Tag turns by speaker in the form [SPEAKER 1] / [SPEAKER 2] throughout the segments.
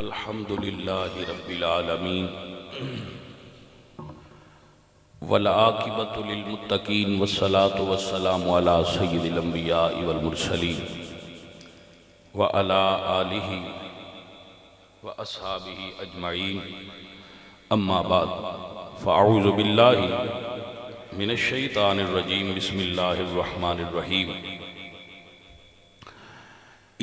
[SPEAKER 1] الحمد للہ رب العالمین والعاقبۃ للمتقین والصلاة والسلام علی سید الانبیاء والمرسلین وعلی آلہ واصحابہ اجمعین اما بعد فاعوذ باللہ من الشیطان الرجیم بسم اللہ الرحمن الرحیم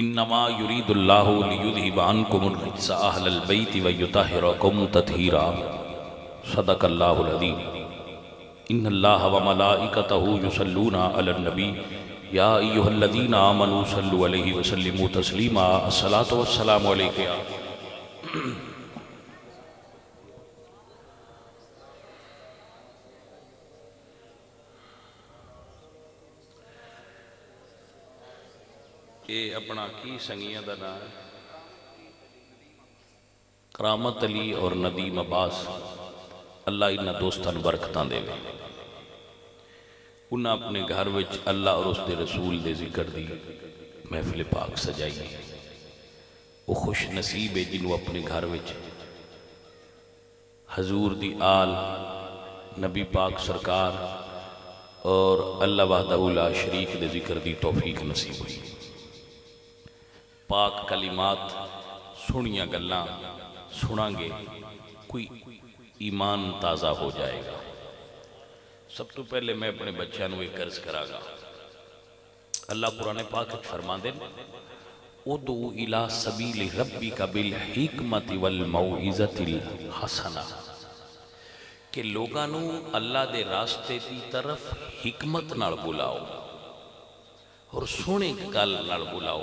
[SPEAKER 1] انما یرید اللہ لیذہب عنکم الرجس اہل البیت ویطہرکم تطہیرا صدق اللہ العظیم ان اللہ وملائکتہ یصلون علی النبی یا ایہا الذین آمنوا صلوا علیہ وسلموا تسلیما الصلاۃ والسلام علیک یا یہ اپنا کی سنگیاں دا نام ہے کرامت علی اور ندیم عباس اللہ انہاں دوستان برکتان دے لے انہاں اپنے گھر وچ اللہ اور اس دے رسول دے ذکر دی محفل پاک سجائی وہ خوش نصیب ہے جنہوں اپنے گھر وچ حضور دی آل نبی پاک سرکار اور اللہ وحدہ لا شریک دے ذکر دی توفیق نصیب ہوئی پاک کلمات سنیاں گلاں سناں گے کوئی ایمان تازہ ہو جائے گا۔ سب تو پہلے میں اپنے بچیاں نو ایک عرض کرا گا، اللہ قرآن پاک فرما دے ادعو الی سبیل ربک بالحکمت والموعظۃ الحسنہ کہ لوگانو اللہ دے راستے دی طرف حکمت نال بلاؤ اور سونے گل نال بلاؤ،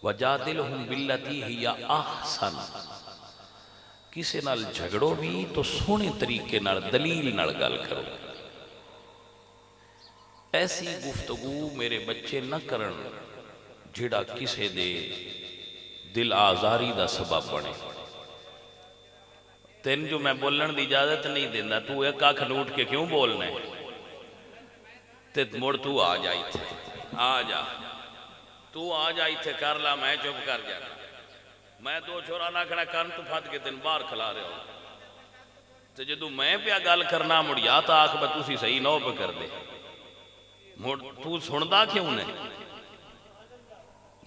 [SPEAKER 1] وجادلہم باللتی ہی احسن کسے نال جھگڑو بھی تو سونے طریقے نال دلیل نال گل کرو۔ ایسی گفتگو میرے بچے نہ کرن جڑا کسے دے دل آزاری دا سبب بنے۔ تین جو میں بولن دی اجازت نہیں دینا تو ایک آنکھ نوٹ کے کیوں بولنا ہے تے مڑ تو آ جائی تھے آ جا تو آ جائی تھے کر لا میں چپ کر جانا میں دو چھوڑا نہ کھڑا کن تو پھت کے دن باہر کھلا رہے ہو تو جدو میں پیا گل کرنا مڑ یا تا آکھ میں تُسی صحیح نو پہ کر دے مڑ تو سندا کیوں نے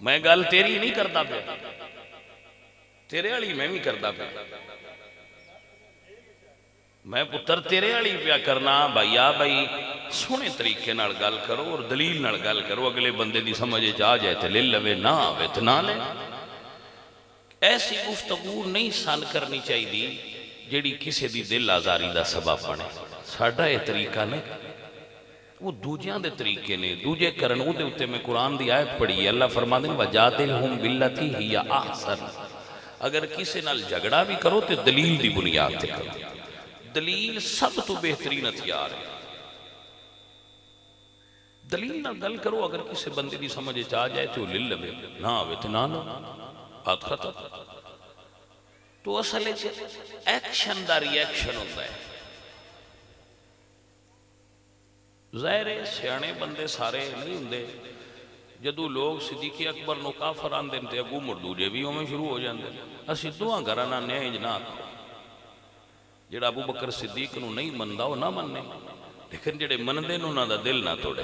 [SPEAKER 1] میں گل تیری نہیں کرتا پہ تیرے والی میں بھی کرتا پہ میں پتر تیرے والی پیا کرنا بھائیا بھائی سونے طریقے نال گل کرو اور دلیل نال گل کرو اگلے بندے دی سمجھے جا جائے تے لے لوے نہ آوے تے نہ لے۔ ایسی گفتگو نہیں سن کرنی چاہیے جیڑی کسی دی دل آزاری دا سبب بنے۔ ساڈا یہ طریقہ نے وہ دوجیاں دے طریقے نے دوجے کرن او دے اتے میں قرآن دی آیت پڑھی ہے اللہ فرما دیں وَجَادِلْهُمْ بِالَّتِي هِيَ أَحْسَنُ اگر کسی نال جھگڑا بھی کرو تے دلیل دی بنیاد تے کرو۔ دلیل سب تو بہترین ہتھیار ہے۔ دلیل نہ گل کرو اگر کسی بندے دی سمجھ چاہ جائے تو لے لے نہ آوے تو نہ لو بات ختم۔ تو اصل ایکشن دا ری ایکشن ہوتا ہے۔ ظاہر ہے سیانے بندے سارے نہیں ہوندے جدو لوگ صدیق اکبر نو کافر آن دیں تے اگو مردو جے بھی ہمیں شروع ہو جاندے اسی دعا گرانا نیج نہ کرو۔ جڑا ابو بکر صدیق نو نہیں مندہ وہ نہ مننے لیکن جڑے مندے نو نہ دا دل نہ توڑے۔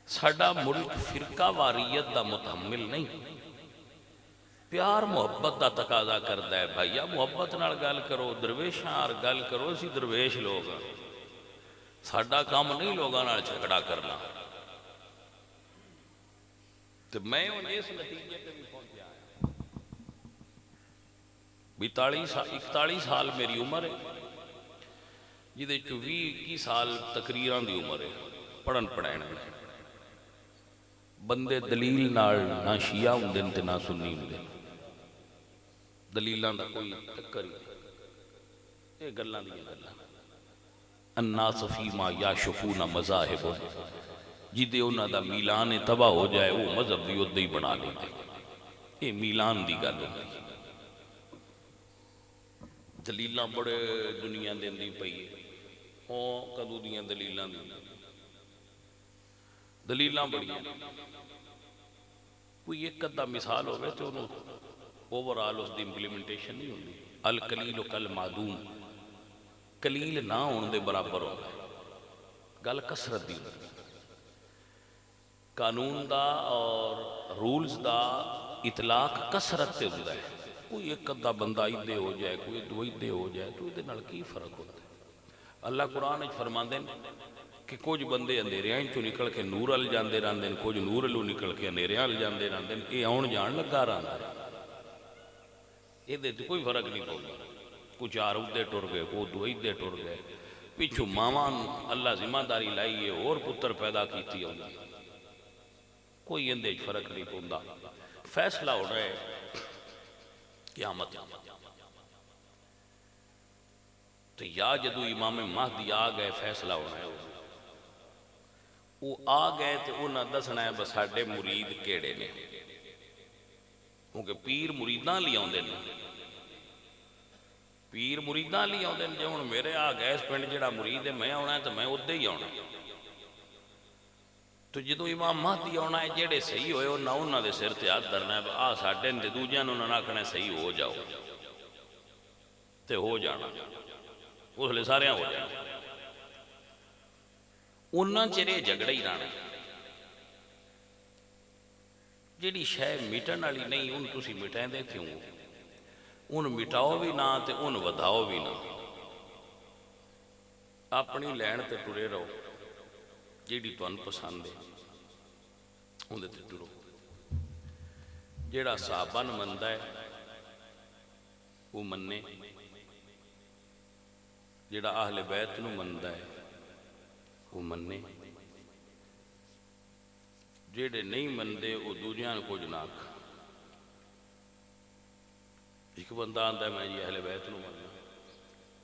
[SPEAKER 1] ساڈا ملک فرقہ واریت دا متحمل نہیں پیار محبت دا تقاضا کردا ہے بھائیا محبت نال گل کرو درویشاں آر گل کرو اسی درویش لوگ ساڈا کام نہیں لوگاں نال جھگڑا کرنا۔ تو میں اس نتیجے پہ بھی پہنچا ہے 41 سال میری عمر ہے جدے 20 سال تقریراں دی عمر ہے پڑھن پڑھائن میں بندے دلیل نال نہ شیعہ ہوندے تے نہ سنی ہوندے دلیلاں دا کوئی ٹکر ہی یہ گلاں دی گلاں الناس فیما یاشفون مذاہب جدے انہاں دا میلان تباہ ہو جائے وہ مذہب بھی ادھے ہی بنا لیندے یہ میلان دی گل ہوندی دلیلاں بڑے دنیا دیندی پئی ہوں کدو دیاں دلیلاں دی دلیلاں بڑیاں کوئی ایک ادھا مثال ہوئے تو انہوں اوورآل اس دی امپلیمنٹیشن نہیں ہوتی. القلیل کل معدوم، قلیل نہ ہونے دے برابر ہوتا ہے. گل کسرت دی ہوتی ہے. قانون دا اور رولز دا اطلاق کسرت تے ہوتا ہے. کوئی ایک ادھا بندہ ادھے ہو جائے، کوئی دو ادھے ہو جائے تو ادھے نال کی فرق ہوتا ہے. اللہ قرآن وچ فرماندے کہ کچھ بندے اندھیریاں چوں نکل کے نور ال جاندے رہندے، کچھ نور الوں نکل کے اندھیریاں ال جاندے رہندے. یہ آن جان لگا رہندا ہے، یہ کوئی فرق نہیں پڑتا. کچھ چار ادھے ٹر گئے، کوئی دو ادھے ٹر گئے. پچھوں ماواں اللہ ذمہ داری لائی ہے اور پتر پیدا کیتی ہوندی، کوئی اندے فرق نہیں پوندا. فیصلہ ہو رہا ہے قیامت تو یا جدو امام مہدی آ گئے فیصلہ ہونا ہے. وہ آ گئے تو انہاں دسنا ہے بس ساڈے مرید کیڑے نے، کیونکہ پیر مریداں لے آوندے نے. پیر مریداں لے آوندے نے. جے ہن میرے آ گئے اس پنڈ جڑا مرید ہے میں آنا ہے تو میں ادھے ہی آنا. تو جدو امام مہدی آنا ہے جڑے صحیح ہوئے انہاں دے سر تے ہاتھ دھرنا ہے آ ساڈے نے، دوجیاں نوں انہاں آکھنا صحیح ہو جاؤ تے ہو جانا. اس لئے سارے ہو جانا. انہاں چرے جھگڑا ہی رہنا. جیڑی شے مٹن والی نہیں ان تسی مٹائیں دے کیوں؟ ان مٹاؤ بھی نہ تے ان ودھاؤ بھی نہ. اپنی لین تے ٹرے رہو، جیڑی تون پسند ہے اندے تے ٹرو. جیڑا صحابہ نوں مندا ہے وہ مننے، جیڑا اہل بیت نوں مندا ہے وہ مننے. جیڑے نہیں مندے وہ دوجیاں نوں کچھ نہ آکھ. ایک بندہ آندا ہے میں جی اہل بیت نوں مننا،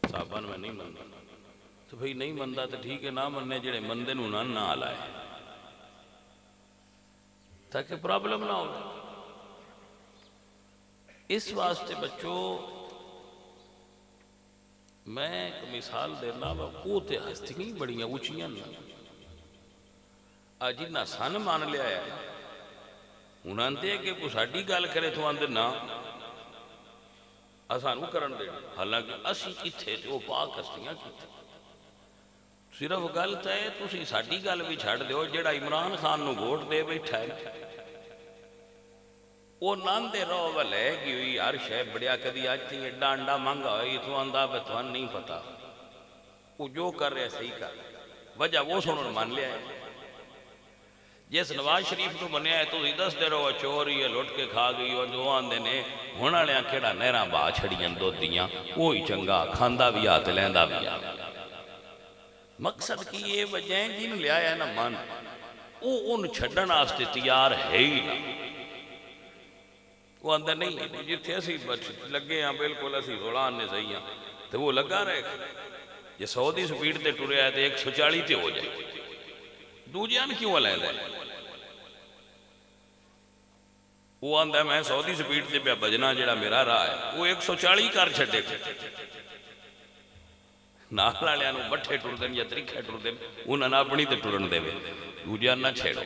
[SPEAKER 1] صحابہ نوں میں نہیں مننا. تو بھئی نہیں مندا تو ٹھیک ہے نہ مننے، جڑے مندے نوں نہ آلائے تاکہ پرابلم نہ ہو. اس واسطے بچوں میں ایک مثال دینا وہ تے ہستیاں بڑیاں اونچیاں جنہ سن مان لیا ہے. ہن آندے کہ کوئی ساڈی گل کرے تو آندے نہ سانوں کرن دے، حالانکہ اسی کتھے تے وہ پاک ہستیاں کیتے. صرف گل تے تسی ساڈی گل بھی چھڈ دیو. جڑا عمران خان نوں ووٹ دے بیٹھا ہے وہ ناندے رہو ولے کہ ہوئی ہر شے بڑیا کدی آج تھی ایڈا انڈا مانگا ہوئی تو آندہ بتوان نہیں پتا. وہ جو کر رہے صحیح کر رہے، وجہ وہ سنوں مان لیا ہے. جس نواز شریف کو بنیا ہے تو دس دے رہو چوری ہے لٹ کے کھا گئی اور جو آندے نے ہونا لیا کھڑا نیرہ با چھڑیاں دو دیاں وہی چنگا کھاندہ بھی آتے لیندہ بھی آتے. مقصد کی یہ وجہ ہے جن لیا ہے نا مان وہ ان چھڑن آستے تیار ہے ہی نا. وہ اندر نہیں جتھے اسی لگے ہیں بالکل اسی غلان نے صحیح ہیں تو وہ لگا رہے. یہ 100 سپیڈ تے ٹورے آئے تھے 140 تے ہو جائے. دوجیان کیوں علیحدہ ہے؟ وہ آندہ ہے میں 100 سپیڈ تے پہ بجنا جڑا میرا راہ ہے وہ 140 کر چھٹے تھے. ناکھلا لیا نو بٹھے ٹور دیں یا طریقہ ٹور دیں انہاں نہ اپنی تے ٹورن دے وے دوجیان نہ چھیڑو.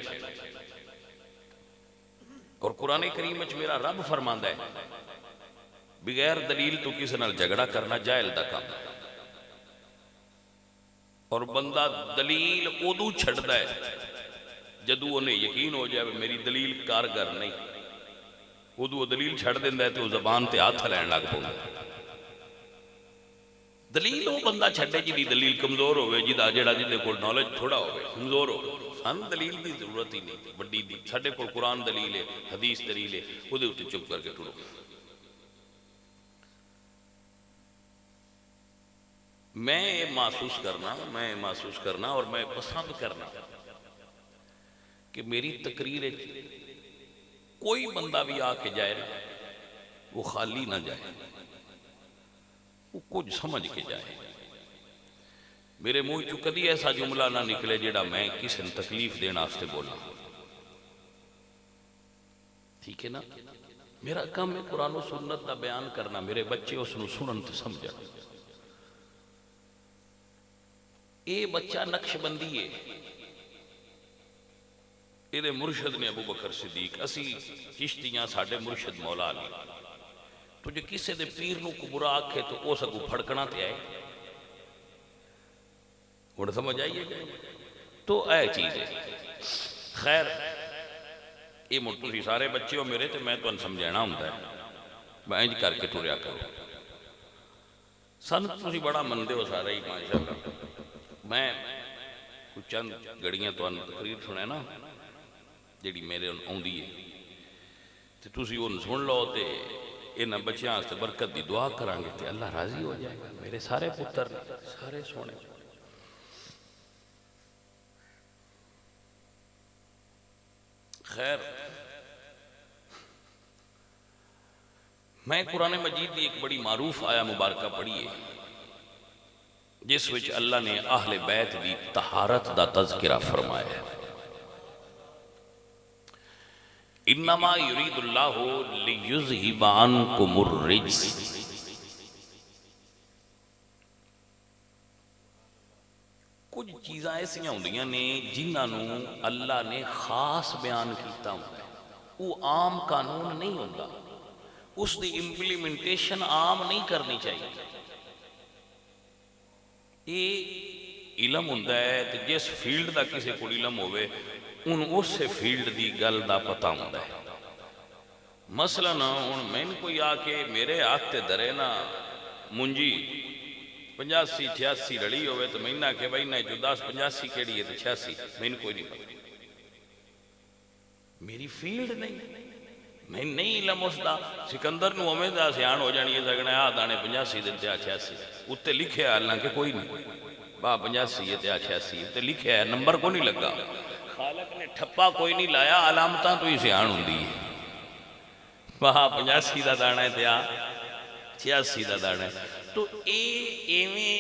[SPEAKER 1] اور قرآن کریم اچھ میرا رب فرماندہ ہے بغیر دلیل تو کسی نال جھگڑا کرنا جائل دا کام. اور بندہ دلیل ادو چھڑتا ہے جدو انہیں یقین ہو جائے میری دلیل کارگر نہیں. ادو دلیل چھڑ دیندہ ہے تو زبان تے ہاتھ لین لگ پوندا. دلیل وہ بندہ چھڑے جی دی دلیل کمزور ہوئے جدا جڑا جدے کو نالج تھوڑا ہوئے کمزور ہوئے. سن دلیل دی ضرورت ہی نہیں بڑی دی ساڈے کول قرآن دلیل ہے حدیث دلیل ہے وہ دے اتے چپ کر کے ٹرو. میں محسوس کرنا اور میں پسند کرنا کہ میری تقریر کوئی بندہ بھی آ کے جائے نا وہ خالی نہ جائے، وہ کچھ سمجھ کے جائے. میرے منہ چو کدی ایسا جملہ نہ نکلے جڑا میں کسی نے تکلیف دینا آستے بولا. ٹھیک ہے نا؟ میرا کام ہے قرآن و سنت دا بیان کرنا، میرے بچے اس نو سنن تے سمجھا. اے بچہ نقش بندی ہے، یہ مرشد نے ابو بکر صدیق، اسی چشتیاں ساڈے مرشد مولا علی۔ تو جو کسی دے پیر نو کو برا آکھے تو اس کو پھڑکنا تے آئے، ہن سمجھ آئیے گا؟ تو اے چیز ہے۔ خیر یہ مڑ تسی سارے بچے ہو میرے تے میں تمہیں سمجھانا ہوندا ہے، میں انج کر کے ٹریا کرو۔ سن تسی بڑا مندے ہو سارے ہی ماشاءاللہ۔ میں کچھ چند گھڑیاں تمہیں تقریر سنے نا جیڑی میرے آوندی ہے، تے تسی اون سن لو تے انہاں بچیاں واسطے برکت دی دعا کران گے تے اللہ راضی ہو جائے گا۔ میرے سارے پتر سارے سونے۔ خیر میں قرآن مجید کی ایک بڑی معروف آیا مبارکہ پڑھی ہے جس وچ اللہ نے اہل بیت دی طہارت دا تذکرہ فرمایا ہے۔ انما یرید اللہ لیذھب عنکم الرجس، کچھ چیزاں ایسیاں ہوندیاں نے جنہاں اللہ نے خاص بیان کیتا ہوتا ہے، وہ عام قانون نہیں ہوتا، اس دی امپلیمنٹیشن عام نہیں کرنی چاہیے۔ یہ علم ہوتا ہے کہ جس فیلڈ دا کسی کو علم ہوئے ان اس فیلڈ دی گل دا پتہ ہوتا ہے۔ مثلا میں کوئی آ کے میرے ہاتھ تے درے نا منجی 85 86 رڑی ہوئے تو میں نہ کہ بھائی نہ جو 10 85 کیڑی ہے تو 86، میں کوئی نہیں پتا، میری فیلڈ نہیں، میں نہیں علم اس دا۔ سکندر نو ہمیں دا سیان ہو جانی ہے سکنا ہے دانے 85 دن تے 86 اتے لکھے ہے اللہ کہ کوئی نہیں با 85 تے 86 اتے لکھے ہے، نمبر کو نہیں لگا، خالق نے ٹھپا کوئی نہیں لایا، علامتاں تو ہی سیان ہوں دی ہے، وہاں 85 دا دانا ہے تے 86 دا دانا ہے۔ تو ایویں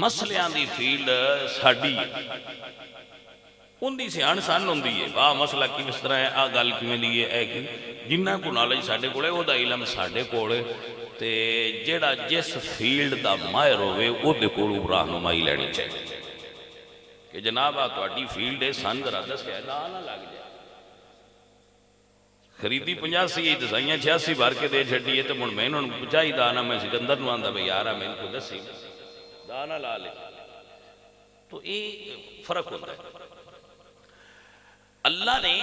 [SPEAKER 1] مسلیاں دی فیلڈ ساڑی ان دی سیان سان ہوں دی ہے، واہ مسئلہ کی اس طرح ہے، آ گل کی میں لیے ہے کہ جنہ کو نالج ساڑے کوڑے وہ دا علم ساڑے کوڑے تے جیڑا جس فیلڈ دا مائر ہوئے وہ دے کوڑو راہنمائی لینی چاہیے کہ جناب تو اڈی فیلڈ ہے سان ذرا دس ہے نہ لگ جائے، خریدی 85 دسائیاں 86 بھر کے دے چھٹی ہے تو من میں انہوں نے پچائی دانا میں سکندر نو آندہ بھئی یارا میں ان کو دسی دانا لا لے، تو یہ فرق ہوتا ہے۔ اللہ نے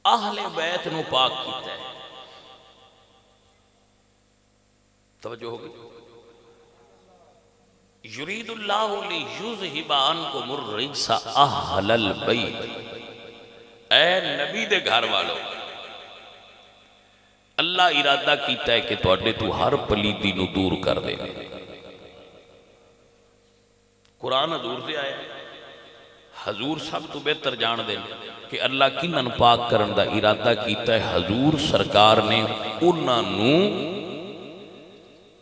[SPEAKER 1] اہل بیت نو پاک کیتا ہے، توجہ ہوگی، یرید اللہ لیذھب عنکم الرجس اہل البیت، اے نبی دے گھر والو اللہ ارادہ کیتا ہے کہ تواڈے تو ہر پلیدی نو دور کر دے۔ قرآن حضور سے آیا ہے، حضور سب تو بہتر جان دیں کہ اللہ کنن پاک کرن دا ارادہ کیتا ہے، حضور سرکار نے انہاں نو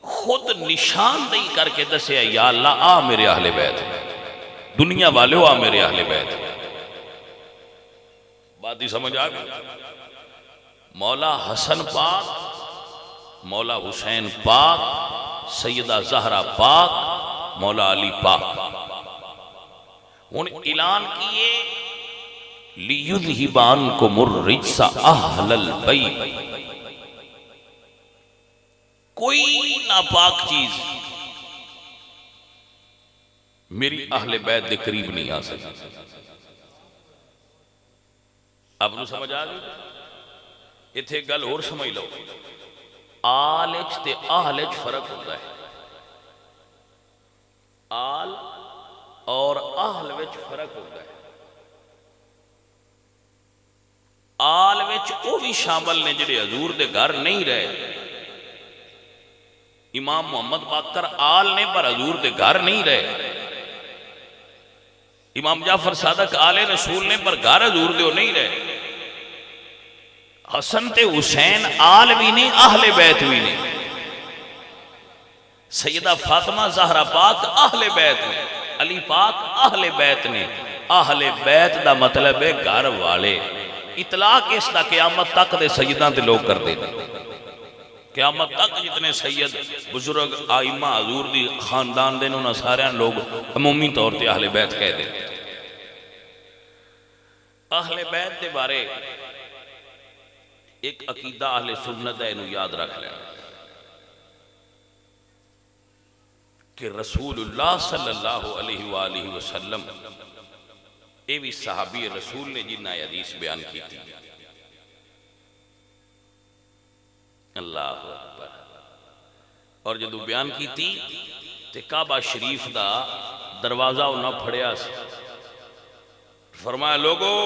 [SPEAKER 1] خود نشان دہی کر کے دسے یا اللہ آ میرے اہل بیت، دنیا والے آ میرے اہل بیت۔ بات ہی سمجھ آ گئی؟ مولا حسن پاک، مولا حسین پاک، سیدہ زہرہ پاک، مولا علی پاک، انہیں اعلان کیے لیذھب عنکم الرجس اہل البیت، کوئی ناپاک چیز میری اہل بیت دے قریب نہیں آ سکتی۔ اب نو سمجھ آ گئی؟ اتھے گل اور سمجھ لو، آلچ تے آہلچ فرق ہوتا ہے، آل اور آہل وچ فرق ہوتا ہے۔ آل وچ وہ بھی شامل نے جڑے حضور دے گھر نہیں رہے، امام محمد باقر آل نے پر حضور دے گھر نہیں رہے، امام جعفر صادق آل رسول نے پر گھر حضور دے نہیں رہے، حسن تے حسین آل بھی نہیں اہل بیت بھی نہیں، سیدہ فاطمہ زہرہ پاک اہل بیت نے، علی پاک اہل بیت نے۔ اہل بیت دا مطلب ہے گھر والے، اطلاق اس دا قیامت تک دے سیداں تے لوگ کر دے، قیامت تک جتنے سید بزرگ آئمہ حضور دی خاندان دے انہوں سارے لوگ عمومی طور تے اہل بیت کہہ دے۔ اہل بیت کے بارے ایک عقیدہ اہل سنت ہے، انہوں یاد رکھ لینا کہ رسول اللہ صلی اللہ علیہ وآلہ وسلم اے بھی صحابی رسول نے جنہ حدیث بیان کی تھی. اللہ اکبر. اور جدو بیان کی تھی تے کعبہ شریف دا دروازہ انہاں پھڑیا سی. فرمایا لوگو،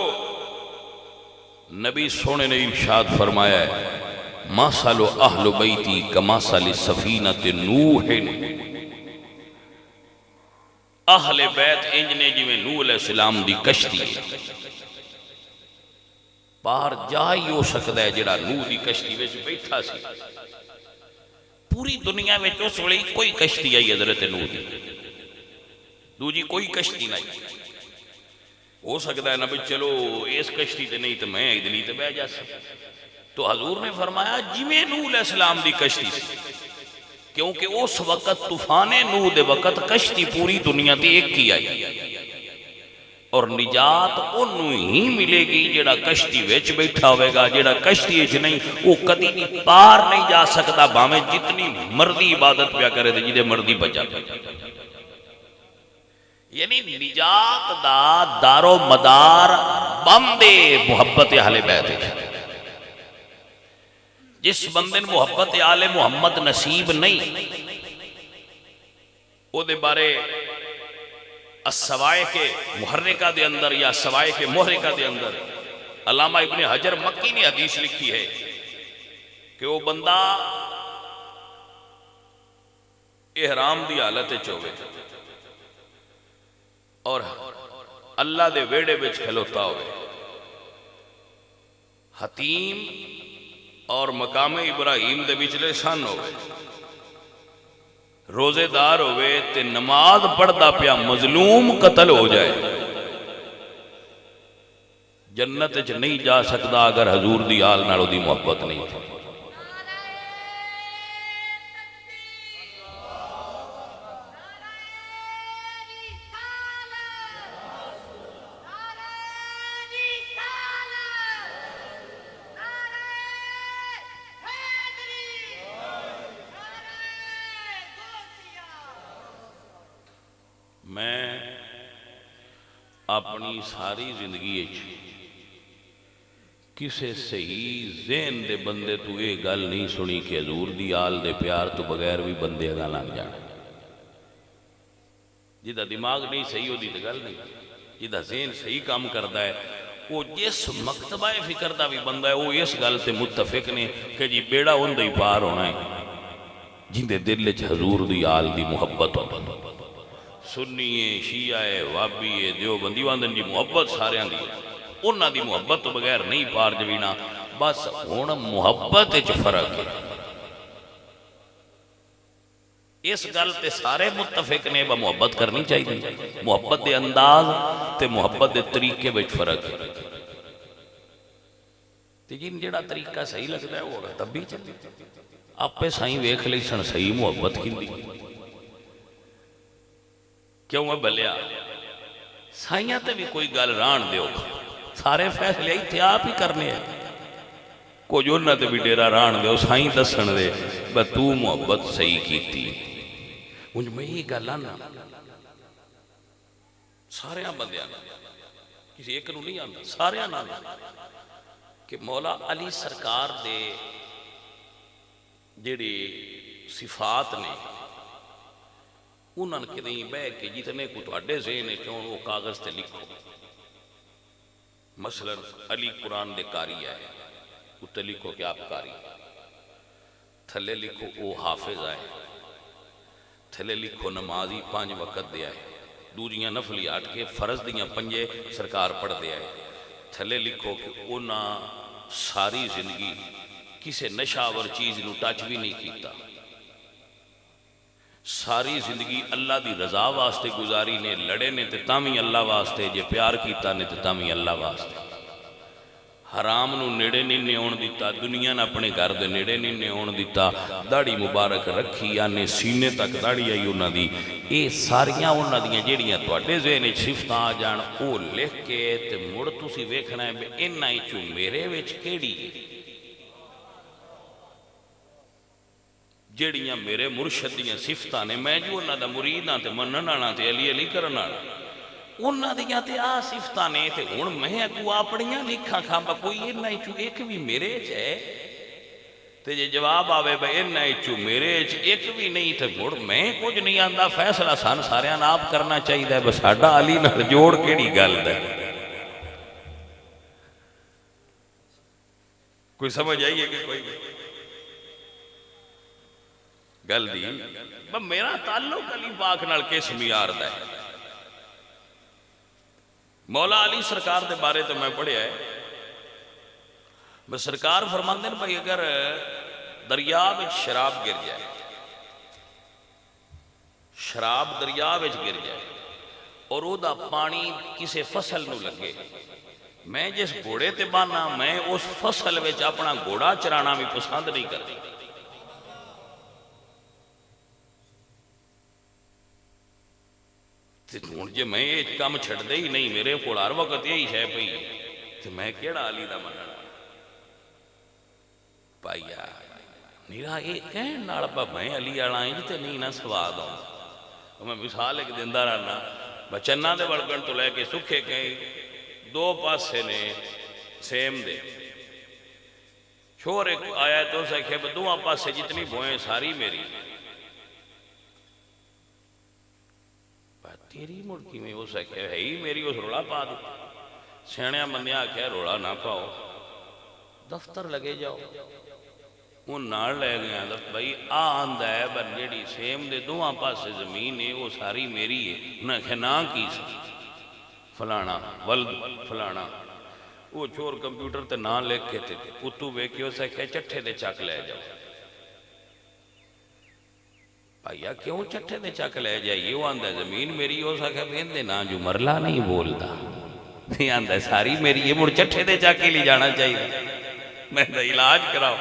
[SPEAKER 1] نبی سونے نے ارشاد فرمایا ہے مَثَلُ أَهْلُ بَيْتِي كَمَثَلِ سَفِينَةِ نُوحٍ. اہل بیت انجنے جی میں نوح علیہ السلام دی کشتی ہے. پار جا ہی ہو سکتا ہے جڑا نوح دی کشتی وچ بیٹھا سی. پوری دنیا میں اس ویلے کوئی کشتی آئی حضرت نوح دی، دوجی کوئی کشتی نہیں. ہو سکتا ہے نبی چلو اس کشتی تے نہیں تو میں ادھلی تے بہ جا سکتا. تو حضور نے فرمایا جی میں نوح علیہ السلام دی کشتی سی، کیونکہ اس وقت طوفان نوح دے وقت کشتی پوری دنیا تے ایک کی آئی، اور نجات انہوں ہی ملے گی جڑا کشتی ویچ بیٹھا ہوئے گا. جڑا کشتی ویچ نہیں وہ کدی نہیں پار نہیں جا سکتا، باہمیں جتنی مردی عبادت پیا کرے تھے جدے مردی بچا. یعنی نجات دا دار و مدار بندے محبت اہل بیت ہے. جس بندے محبت آل محمد نصیب نہیں، او دے بارے السوائق محرکہ دے اندر یا سوائق محرکہ دے اندر علامہ ابن حجر مکی نے حدیث لکھی ہے کہ وہ بندہ احرام دی حالت چوبے اور اللہ دے ویڑے بچ کھلوتا ہوئے، حتیم اور مقام ابراہیم دے بچلے سن ہوئے، روزے دار ہوئے تے نماز پڑھدا پیا مظلوم قتل ہو جائے، جنت وچ نہیں جا سکتا اگر حضور دی آل نال دی محبت نہیں تھی. میں اپنی ساری زندگی کسے صحیح ذہن دے بندے تو یہ گل نہیں سنی کہ حضور دی آل دے پیار تو بغیر بھی بندے اگا لنگ جانا. جدہ دماغ نہیں صحیح ہو دی تو گل نہیں، جدہ ذہن صحیح کام کرتا ہے وہ جس مکتبہ فکر دا بھی بندہ ہے وہ اس گل تے متفق نے کہ جی بیڑا ان دے پار ہونا ہے جن دے دل وچ حضور دی آل دی محبت ہو. سنیے شیعہ وابی دیوبندی واندن دی محبت سارے دی، انہاں دی محبت تو بغیر نہیں پار جوینا. بس ہن محبت وچ فرق ہے، اس گل تے سارے متفق نے با محبت کرنی چاہیے. محبت دے انداز تے محبت دے طریقے وچ فرق ہے. تے جن جڑا طریقہ صحیح لگتا ہے وہ تب بھی چلے آپے سائیں ویکھ لئی سن صحیح محبت کیندی. کیوں میں بلیا سائیاں تے بھی کوئی گل ران دیو، سارے فیصلے ہی تھے آپ ہی کرنے ہیں. کوئی انہاں تے بھی ڈیرا ران دیو، سائیں دسن دے بس تو محبت صحیح کیتی. مجھ میں ہی گل آنا سارے بندے آنا، کسی ایک نو نہیں آنا، سارے آنا کہ مولا علی سرکار دے جڑی صفات نے انہوں نے نہیں بہ کے جتنے کو تواڈے ذہن چوں وہ کاغذ تے لکھو. مثلا علی قرآن دے قاری ہے، اتنے لکھو کہ آپ قاری، تھلے لکھو وہ حافظ ہے، تھلے لکھو نمازی 5 وقت دیا ہے، دوجیاں نفلی آٹ کے فرض دیاں 5 سرکار پڑھ دیا ہے. تھلے لکھو کہ انہاں ساری زندگی کسے نشاور چیز نو ٹچ بھی نہیں کیتا، ساری زندگی اللہ دی رضا واسطے گزاری نے، لڑے نے تے تامی اللہ واسطے، جے پیار کیتا نے تے تامی اللہ واسطے. حرام نو نیڑے نہیں نیون دیتا، دنیا نے اپنے گھر دے نیڑے نہیں نیون دیتا، داڑھی مبارک رکھی یعنی سینے تک داڑھی آئی انہاں دی، اے ساریاں انہاں دیاں جیڑیاں تواڈے ذہن وچ صفتاں آ جان او لکھ کے تے مڑ تسی ویکھنا ہے بھی انہاں وچوں میرے وچ کیڑی ہے جیڑیاں میرے مرشد دیاں صفتاں نے، میں جو انہاں دا مرید ہاں تے منن والا تے علی علی کرن والا، انہاں دیاں تے آ صفتاں نے تے ہن میں اگوں اپنیاں لکھاں کھاں کوئی انہاں وچوں ایک بھی میرے وچ ہے تے جے جواب آوے بھئی انہاں وچوں میرے وچ ایک بھی نہیں تے مڑ میں کچھ نہیں آندا، فیصلہ سان ساریاں نال آپ کرنا چاہیے، بس ساڈا علی نال جوڑ کیڑی گل ہے؟ کوئی سمجھ آئیے کہ کوئی گل دی میرا تعلق علی پاک نال کس معیار دا ہے؟ مولا علی سرکار دے بارے تو میں پڑھیا ہے، بس سرکار فرماندے ہیں بھائی اگر دریا وچ شراب گر جائے، شراب دریا وچ گر جائے اور او دا پانی کسے فصل نو لگے، میں جس گھوڑے تے بانا میں اس فصل وچ اپنا گھوڑا چرانا بھی پسند نہیں کرتی، ہوں جے میں یہ کام چھڑ دے ہی نہیں، میرے کو ہر وقت یہی شے پئی تو میں کیڑا علی دا مننا پائیا نیرا یہ کہن نال میں علی والا انج تے نہیں نہ سواد آؤں۔ میں مثال ایک دیندا رہنا، بچنا دے وڑکن تو لے کے سکھے کہیں دو پاسے نے سیم دے، چھوڑ ایک آیا تو سکھے دو پاسے جتنی بوئیں ساری میری، تیری مڑکی میں وہ سکھے ہے ہی میری، اس روڑا پا دی، سیاںیاں بندیاں آکھیا روڑا نہ پاؤ، دفتر لگے جاؤ، ان نال لے گیا بھائی آندا ہے بن جیڑی سیم دے دو پاسے زمین ہے وہ ساری میری ہے، انہیں کہا نا کی فلانا ولد فلانا، وہ چور کمپیوٹر تے نا لکھ کے تے اتو ویکھی ہو سکھے چٹھے دے چک لے جاؤ، بھائیا کیوں چٹھے دے چک لے جائیے؟ وہ آندہ زمین میری ہو سکے بہندے نا جو مرلا نہیں بولتا، نہیں آندہ ساری میری یہ مڑ چٹھے دے چک کے لی جانا چاہیے، میں دا علاج کراؤ،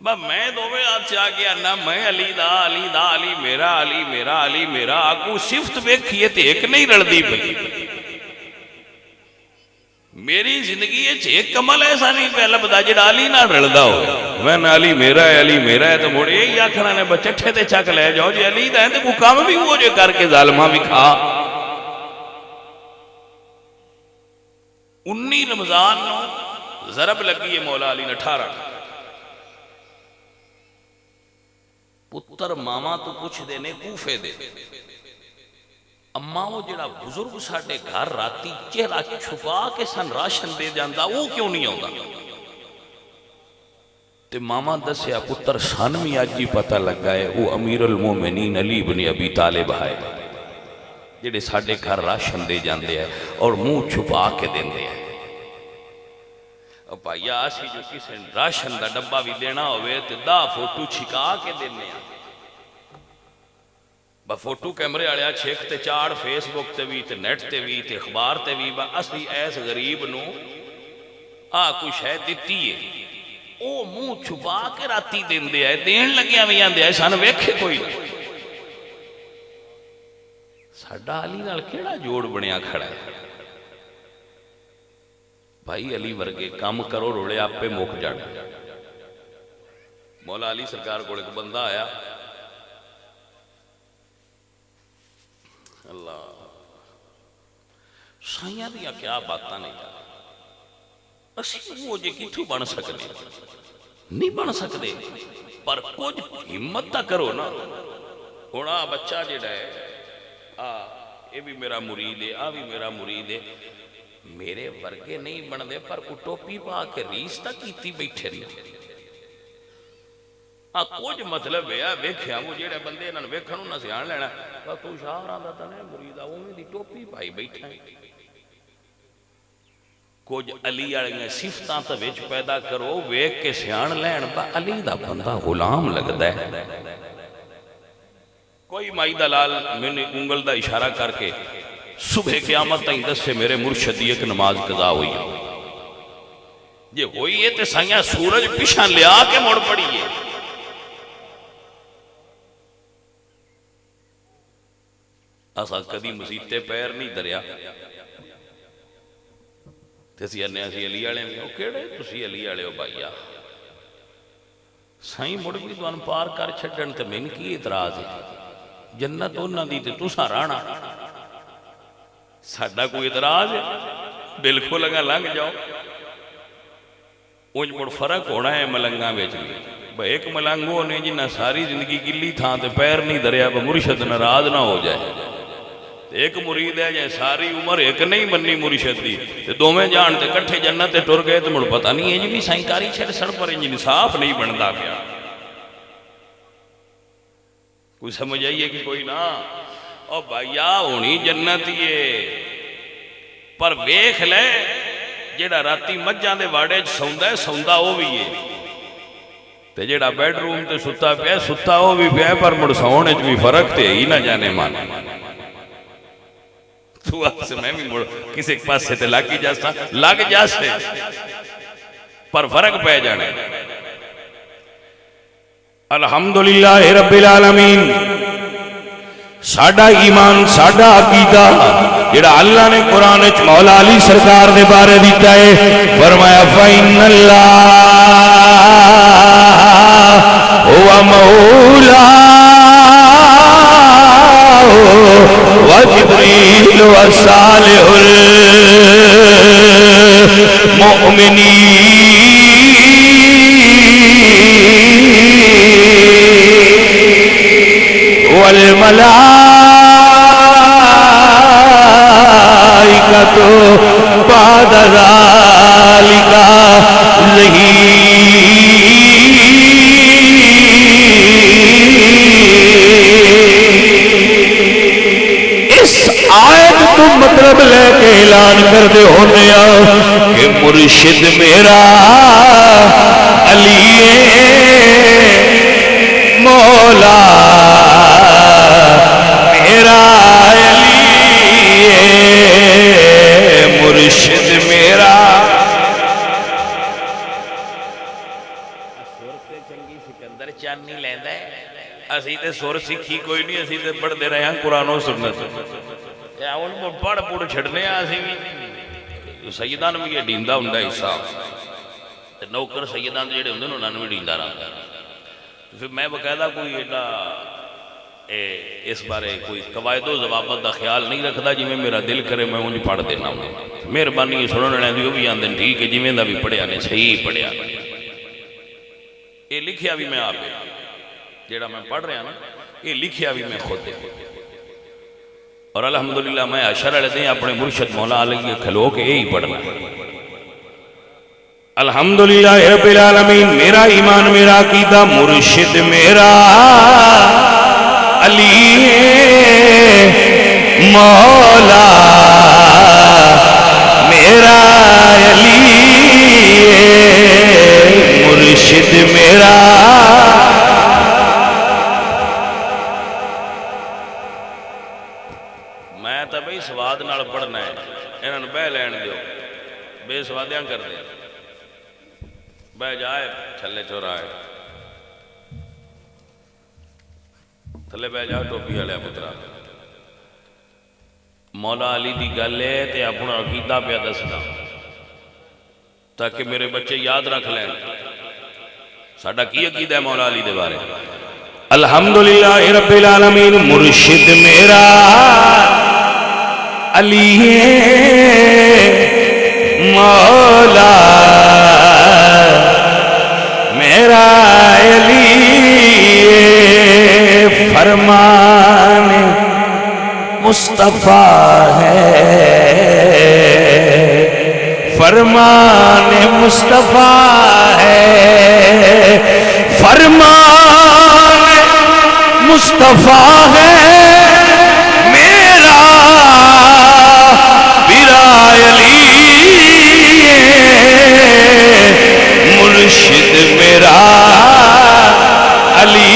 [SPEAKER 1] میں دووے ہاتھ چاہ کے آنا میں علی دا علی دا علی میرا علی میرا علی میرا آگو صفت بیکھیے تے ایک نہیں رڑ دی پئی، میری زندگی ایک کمل ایسا نہیں پہ لبدا جڑا علی نہ رلدا ہو، میں نہ علی میرا ہے تو موڑے یہی آکھنا نے بچٹھے تے چک لے جاؤ جی علی دا ہے تو وہ کام بھی ہو جو کر کے ظالمہ بھی کھا۔ 19 رمضان نو ضرب لگی ہے مولا علی نے 18 پتر ماما تو کچھ دینے کوفے دے، اماں وہ جڑا بزرگ ساڑھے گھر راتی چہرہ چھپا کے سن راشن دے جاندہ وہ کیوں نہیں ہوتا؟ تے ماما دسیا پتر سانوی آجی پتہ لگا ہے وہ امیر المومنین علی بن ابی طالب ہے جڑے ساڑھے گھر راشن دے جاندے ہیں اور منہ چھپا کے دیں دے ہیں۔ اب بھائی آسی جو کسی راشن دا ڈبہ بھی دینا ہوئے تے دا فوٹو چھکا کے دینے ہیں، با فوٹو کیمرے آڑیا چھیک تے چاڑ فیس بک تے بھی تے نیٹ تے بھی تے اخبار تے بھی با اصلی ایس غریب نو کچھ ہے دیتی ہے او منہ چھپا کے راتی دین دے آئے دین لگیا بھی آن دے آئے سان ویکھے کوئی ساڑھا علی نال کیڑا جوڑ بنیا کھڑا ہے؟ بھائی علی ورگے کام کرو روڑے آپ پہ موک جاڑ۔ مولا علی سرکار کو ایک بندہ آیا، اللہ سائیاں دیا کیا باتاں نہیں جا اسی وہ جے کتھو بن سکتے نہیں بن سکتے پر کچھ ہمت تا کرو نا، ہونا بچہ جڑا ہے یہ بھی میرا مرید ہے بھی میرا مرید ہے، میرے ورگے نہیں بن دے پر کو ٹوپی پا کے ریس تا کیتی بیٹھے رہی کچھ مطلب ہے ویکھیا وہ جیڑے بندے انہوں نے ویکھنوں نہ سیان لینا تو شاہ رہا تھا نے مریدہ وہ میں دی ٹوپی پائی بیٹھا ہے، کچھ علی آڑیاں صفتاں تا ویچ پیدا کرو ویک کے سیان لین با علی دا بندہ غلام لگ دے۔ کوئی مائی دلال میں نے انگل دا اشارہ کر کے صبح قیامت تائیں دس سے میرے مرشدی ایک نماز قضا ہوئی جے ہوئی ہے تو سائیاں سورج پیچھا لیا کے مڑ پڑی ہے. اسا کدی مسیتے پیر نہیں دریا تے اسی انے اسی علی والے میں او کیڑے تسی علی والے ہو بھائیا سائیں مڑ بھی تانوں پار کر چھڈن تے مین کی اعتراض ہے جنت انہاں دی تے تساں رانا ساڈا کوئی اعتراض ہے بالکل لگا لنگ جاؤ. اونج مڑ فرق ہونا ہے ملنگاں وچ بھی بھئی ایک ملنگ وہ نے جنہ ساری زندگی گلی تھاں تے پیر نہیں دریا با مرشد ناراض نہ ہو جائے. ایک مرید ہے جائے ساری عمر ایک نہیں بننی مرشد دی تے دوویں جان تے کٹھے جنت تے ٹر گئے تے مڑ پتہ نہیں ہے جی بھی سائیں کاری چھڑ سڑ پر انج انصاف نہیں بندا پیا. کوئی سمجھ آئیے کہ کوئی نہ او بھائیا ہونی جنت یہ پر ویکھ لے جیڑا راتی مجھاں دے واڑے سوندا ہے سوندا او بھی ہے تے جیڑا بیڈ روم تے ستا پیا ستا او بھی پیا پر مڑ سونے وچ بھی فرق تے ہی نہ جانے مان. تو آپ سے میں بھی مڑ کسی ایک پاس سے تے لگ جاستے پر فرق پہ جانے. الحمدللہ رب العالمین. ساڈا ایمان ساڈا عقیدہ جڑا اللہ نے قرآن وچ مولا علی سرکار دے بارے دیتا ہے فرمایا فإن اللہ هو مولا وجبریل وصالح المؤمنین والملائکۃ بعد ذلک ظہیر. اس آیت تو مطلب لے کے اعلان کر دے ہونے کہ مرشد میرا علی مولا میرا علی مرشد میرا. چنگی سکندر چانی لیندا ہے اسی تے سر سکھی کوئی نہیں اسی تے پڑھتے رہے ہیں قرآن و سنت ہن پڑھ پڑھ چھڈنے اسی بھی سیداں نوں بھی ڈیندا ہوندا حساب تے نوکر سیداں دے جڑے ہوندے انہاں نوں بھی ڈیندا رہندا. پھر میں باقاعدہ کوئی ایڈا اس بارے کوئی قواعد و ضوابط دا خیال نہیں رکھدا جویں میرا دل کرے میں انج پڑھ دینا ہوں. مہربانی سنن والے دی او بھی آندے ٹھیک ہے جویں دا بھی پڑھیا نے صحیح پڑھیا. یہ لکھیا بھی میں آپ جیڑا میں پڑھ رہا نا یہ لکھیا بھی میں خود اور الحمدللہ میں اشر والے دیں اپنے مرشد مولا علی کھلو کے یہی پڑھنا. الحمدللہ رب العالمین. میرا ایمان میرا عقیدہ مرشد میرا علی مولا میرا علی مرشد میرا. میں تو بھئی سواد نال پڑھنا ہے انہوں نے بہ لین دیو بے سوادیاں کر دیا بہ جائے چھلے چورائے تھلے بہ جاؤ ٹوپی والے پترا. مولا علی دی گل ہے تے اپنا عقیدہ پہ دسنا تاکہ میرے بچے یاد رکھ لیں ساڈا کی عقیدہ ہے مولا علی دے بارے. الحمدللہ رب العالمین. مرشد میرا علی مولا میرا علی فرمان مصطفیٰ ہے فرمان مصطفیٰ ہے فرمان مصطفیٰ ہے میرا میرا علی مرشد میرا علی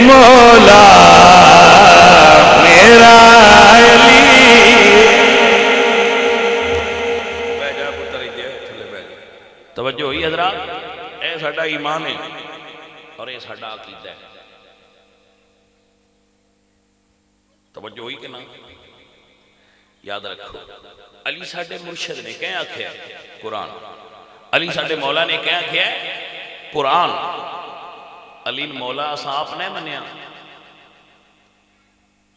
[SPEAKER 1] مولا میرا علی. توجہ ہوئی حضرات؟ اے ساڈا ایمان ہے اور اے ساڈا عقیدہ ہے. توجہ ہوئی کہ نہ؟ یاد رکھو علی ساڈے مرشد نے کیا آکھیا ہے؟ قرآن. علی ساڈے مولا نے کیا آکھیا ہے؟ قرآن. علی مولا اساں آپ نے منیا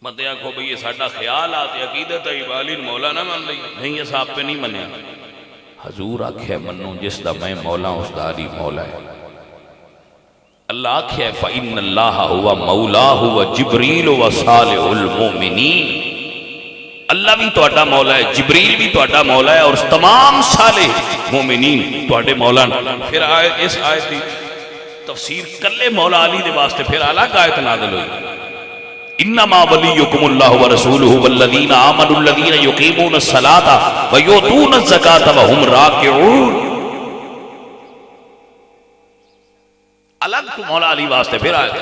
[SPEAKER 1] مت آکھو بھئی یہ ساڈا خیال آتے عقیدت ہے علی مولا نہ من لئی. نہیں اساں آپ پہ نہیں منیا. حضور آکھیا منو جس دا میں مولا اس دا علی مولا ہے. اللہ آکھیا ہے فَإِنَّ اللَّهَ هُوَ مَوْلَاهُ وَجِبْرِيلُ وَصَالِحُ الْمُؤْمِنِينَ. اللہ بھی تہاڈا مولا ہے، جبریل بھی تہاڈا مولا ہے اور تمام صالح مومنین تہاڈے مولا. پھر اس آیت کی تفسیر کلے مولا علی دے واسطے پھر الگ آیت نازل ہوئی. انما ولیکم اللہ ورسولہ والذین آمنوا الذین یقیمون الصلاۃ ویؤتون الزکاۃ وہم راکعون. الگ تو مولا علی واسطے پھر آیت.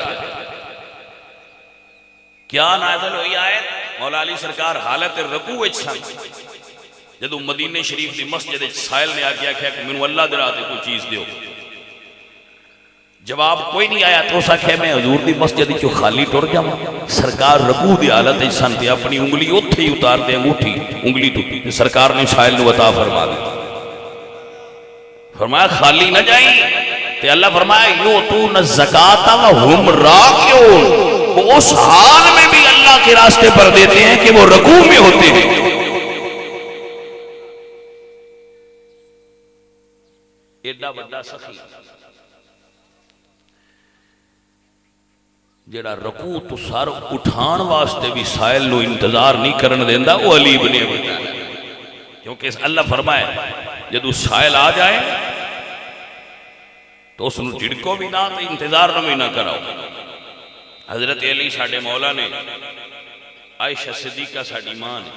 [SPEAKER 1] کیا نازل ہوئی آیت؟ مولا علی سرکار حالت رکوع وچ سن جدوں مدینے شریف دی مسجد وچ سائل نے آکھیا کہ مینوں اللہ دے راہ تے کوئی چیز دیو. جواب کوئی نہیں آیا تو اس آکھیا میں حضور دی مسجد وچوں خالی ٹر جاواں. سرکار رکوع دی حالت وچ سن تے اپنی انگلی اوتھے ہی اتار دے انگوٹھی انگلی تو سرکار نے سائل نو عطا فرما دی. فرمایا خالی نہ جائیں. تے اللہ فرمایا یؤتون الزکاۃ وہم راکعون. اس حال میں بھی اللہ کے راستے پر دیتے ہیں کہ وہ رکوع میں ہوتے ہیں. ایڈا بڑا سخی جڑا رکوع تو سر اٹھان واسطے بھی سائل نو انتظار نہیں کرن دیندا وہ علی ابن ابی طالب. کیونکہ اللہ فرمایا جدو سائل آ جائے تو اس نو جھڑکو بھی نہ تے انتظار نہ بھی نہ کراؤ. حضرت علی ساڈے مولا نے عائشہ صدیقہ ساڈی ماں نے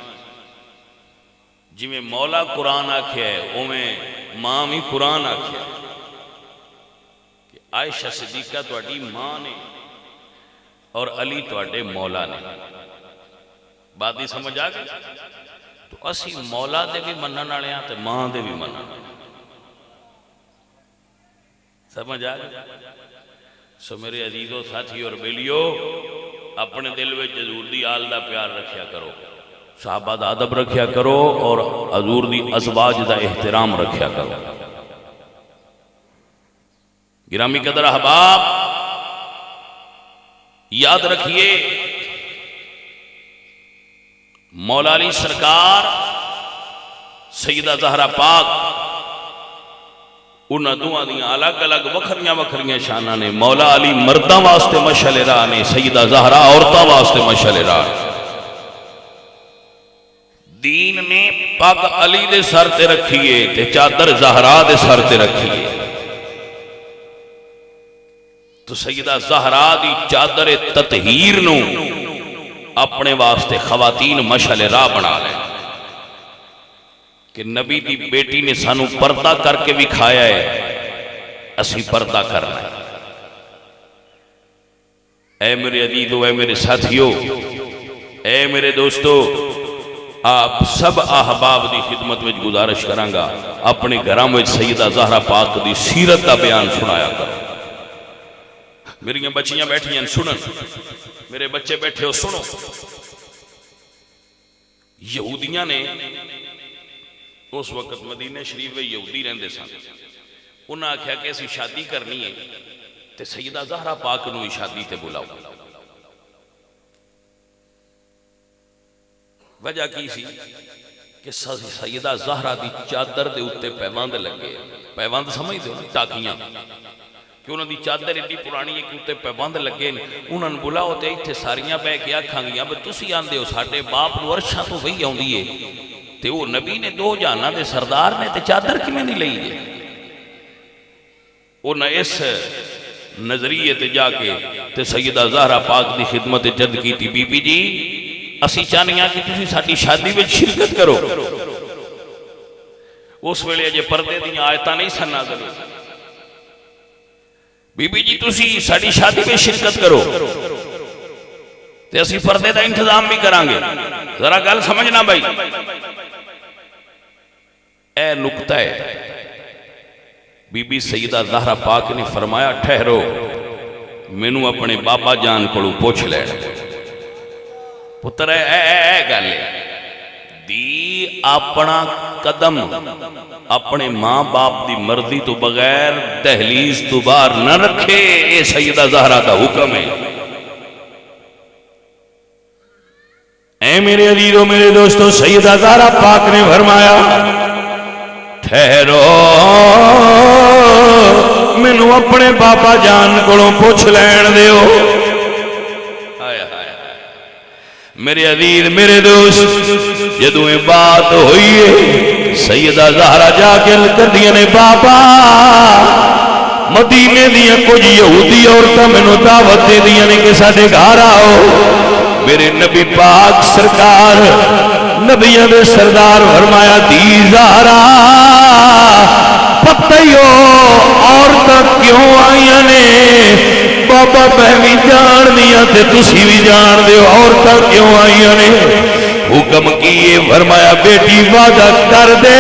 [SPEAKER 1] جویں مولا قرآن آکھیا ہے اوویں ماں بھی قرآن آکھیا ہے کہ عائشہ صدیقہ تہاڈی ماں نے اور علی تہاڈے مولا نے. بات ہی سمجھ آ گئی؟ تو اسی مولا دے بھی منن والے ہاں تے ماں دے بھی منن والے. سمجھ آ گئی؟ سو میرے عزیزو ساتھی اور بیلیو اپنے دل میں حضور دی آل دا پیار رکھیا کرو، صحابہ دا ادب رکھیا کرو اور حضور دی ازواج دا احترام رکھیا کرو. گرامی قدر احباب یاد رکھیے مولا علی سرکار سیدہ زہرا پاک انہاں دوہاں دیاں الگ الگ وکھریاں وکھریاں شاناں نے. مولا علی مرداں واسطے مشعل راہ نے، سیدہ زہرا عورتاں واسطے مشعل راہ. دین نے پگ علی دے سر تے رکھیے تے چادر زہرا دے سر تے رکھیے. تو سیدہ زہرا دی چادر تطہیر نو اپنے واسطے خواتین مشعل راہ بنا لیں کہ نبی دی بیٹی نے سانو پردہ کر کے بھی کھایا ہے، اسی پردہ کرنا ہے. اے میرے عزیزو، اے میرے ساتھیو، اے میرے دوستو، آپ سب احباب دی خدمت میں گزارش کروں گا اپنے گھراں میں سیدہ زہرا پاک دی سیرت کا بیان سنایا کرو. میری بچیاں بیٹھیاں سنن، میرے بچے بیٹھے ہو سنو. یہودیاں نے اس وقت مدینہ شریف میں یہودی رہندے سن. انہاں آکھیا کہ اسی شادی کرنی ہے تے سیدہ زہرا پاک نو ہی شادی تے بلاؤ. وجہ کی سی کہ سیدہ زہرا دی چادر دے اتے پیوند لگے. پیوند سمجھ دو ٹاکیاں کہ انہوں دی چادر ایڈی پرانی ہے کہ اتے پیوند لگے. انہوں نے بلاؤ تے ایتھے ساریاں بہ کے آکھاں گیاں بے تسی آندے ہو ساڈے باپ نو عرشاں تو وہی آوندی ہے تے وہ نبی نے دو جہاناں دے سردار نے تے چادر کیویں نہیں لئی جے. انہاں اس نظریے تے جا کے تے سیدہ زہرا پاک دی خدمت جد کی تھی بی بی جی اسی چاہنے ہیں کہ تسی ساڈی شادی میں شرکت کرو. اس ویلے اجے پردے دیاں آیتاں نہیں سن نازل ہوئی. بی بی جی تسی ساڈی شادی میں شرکت کرو تے اسی پردے دا انتظام بھی کریں گے. ذرا گل سمجھنا بھائی، اے نقطہ ہے بی بی سیدہ زہرا پاک نے فرمایا ٹھہرو مینوں اپنے بابا جان کو پوچھ لے پتر اے گل دی اپنا قدم اپنے ماں باپ دی مرضی تو بغیر دہلیز تو باہر نہ رکھے، اے سیدہ زہرا دا حکم ہے۔ اے میرے عزیزو میرے دوستو، سیدہ زہرا پاک نے فرمایا ٹھہرو مینوں اپنے بابا جان کو پوچھ لین دیو۔ میرے عزیز میرے دوست، جدوں یہ بات ہوئی ہے سیدہ زہرا جا کے کردیاں نے بابا مدینے دیاں کچھ یہودی عورتاں مینوں دعوت دے دیاں نے کہ ساڈے گھر آؤ۔ میرے نبی پاک سرکار نبیاں دے سردار فرمایا دی زہرا پتہ ہی ہو عورتاں کیوں آئیاں نے؟ بابا میں بھی جان دیا تے تسی بھی جان دے عورتاں کیوں آئیاں نے؟ حکم کیے فرمایا بیٹی وعدہ کر دے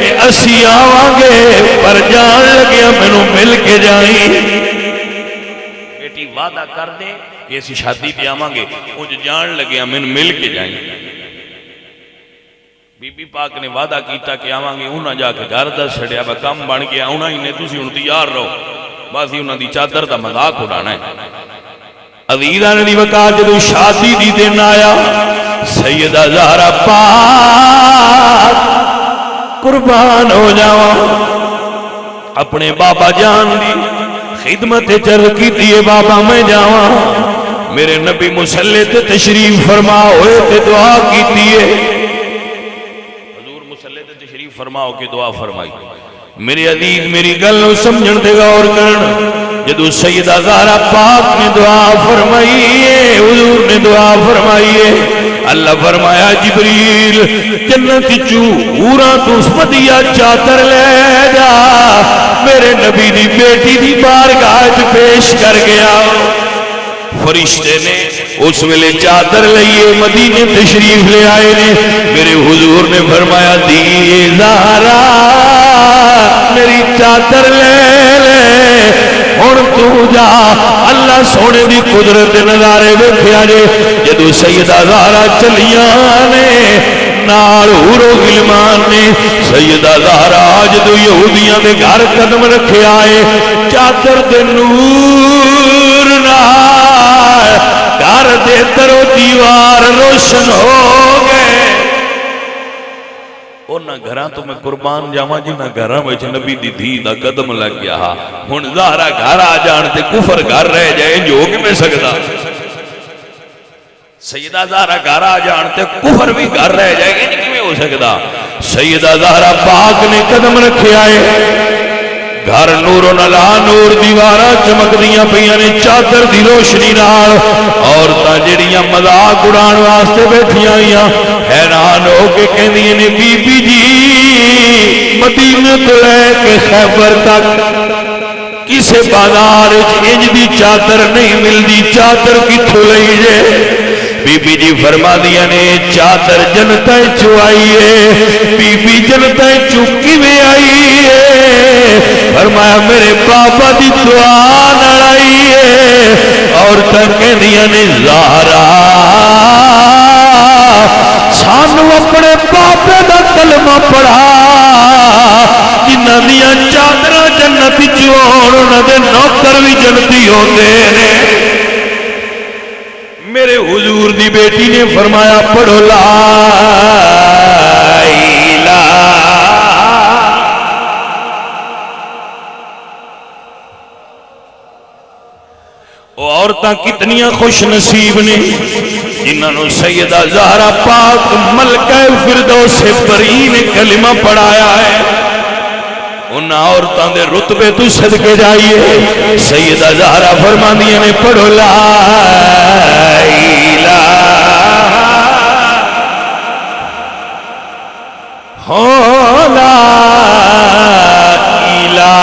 [SPEAKER 1] کہ اسی آواں گے پر جان لگیا مینوں مل کے جائیں۔ بیٹی وعدہ کر دے کہ اسی شادی پہ آواں گے مجھ جان لگیا مینوں مل کے جائیں۔ بی بی پاک نے وعدہ کیتا کہ آواں گے، انہاں جا کے گھر دس چھڑیا با کم بن گیا، انہاں ہی نے تسی ہن تیار رہو، باسی انہاں دی چادر دا مذاق اڑانا ہے۔ عزیزاں دی وقت جدوں شادی دی دن آیا سیدہ زہرا پاک قربان ہو جاواں اپنے بابا جان دی خدمت چر کیتی ہے، بابا میں جاواں میرے نبی مصلی تے تشریف فرما ہوئے تے دعا کیتی ہے، حضور مصلی تے تشریف فرما ہو کے دعا فرمائی۔ میرے عزیز میری گل سمجھن دے غور کرن، جدو سیدہ زہرا پاک نے دعا فرمائی ہے، حضور نے دعا فرمائی ہے، اللہ فرمایا جبریل جنت چو حوراں تو ودیا چادر لے جا میرے نبی دی بیٹی دی بارگاہ وچ پیش کر گیا۔ فرشتے نے اس ویلے چادر لئیے مدینے تشریف لے آئے نے، میرے حضور نے فرمایا دی زہرا میری چادر لے لے ہن تو جا۔ اللہ سونے دی قدرت نظارے ویکھیا جے جدوں سیدہ زہرا چلیاں نے نال حور و غلمان نے، سیدہ زہرا جدوں یہودیاں دے گھر قدم رکھیا ہے چادر دے نور نال گھر دے در و دیوار روشن ہو گئے۔ انہاں گھراں تو میں قربان جاواں جنہاں گھراں وچ نبی دی دھی دا قدم لگ گیا، ہن زہرا گھر آ جان تے کفر گھر رہ جائے، جو کیویں سکدا؟ سیدہ زہرا گھر آ جان تے کفر بھی گھر رہ جائے گا، کیویں ہو سکدا؟ سیدہ زہرا پاک نے قدم رکھیا ہے، گھر نور و نلا نور دیواراں چمکدیاں پیاں نے چادر دی روشنی نال، عورتاں جڑیاں مذاق اڑان واسطے بیٹھیاں ہوئیاں حیران ہو کے کہندیاں نے بی بی جی مدینے تو لے کے خیبر تک کسے بازار انج دی چادر نہیں ملدی، چادر کتھوں لئی جے؟ بی بی جی فرما دیا نے چادر جنتاں چوں آئی ہے۔ بی بی جنتاں چوں کیویں آئی ہے؟ فرمایا میرے بابا دی دعا نال آئی ہے۔ عورتاں کہندیاں نے زہرا سانو اپنے بابے دا کلمہ پڑھا، جنہاں دیاں چادراں جنت چوں ہون انہاں دے نوکر بھی جنتی ہوندے نے۔ میرے حضور دی بیٹی نے فرمایا پڑھو لا الہ۔ وہ عورتاں کتنیاں خوش نصیب نے جنہوں سیدہ زہرا پاک ملکہ فردوس بری نے کلمہ پڑھایا ہے۔ ان عورتاں دے رتبے تو صدقے جائیے، سیدہ زہرا فرماندیاں نے پڑھو لا الہ لا الہ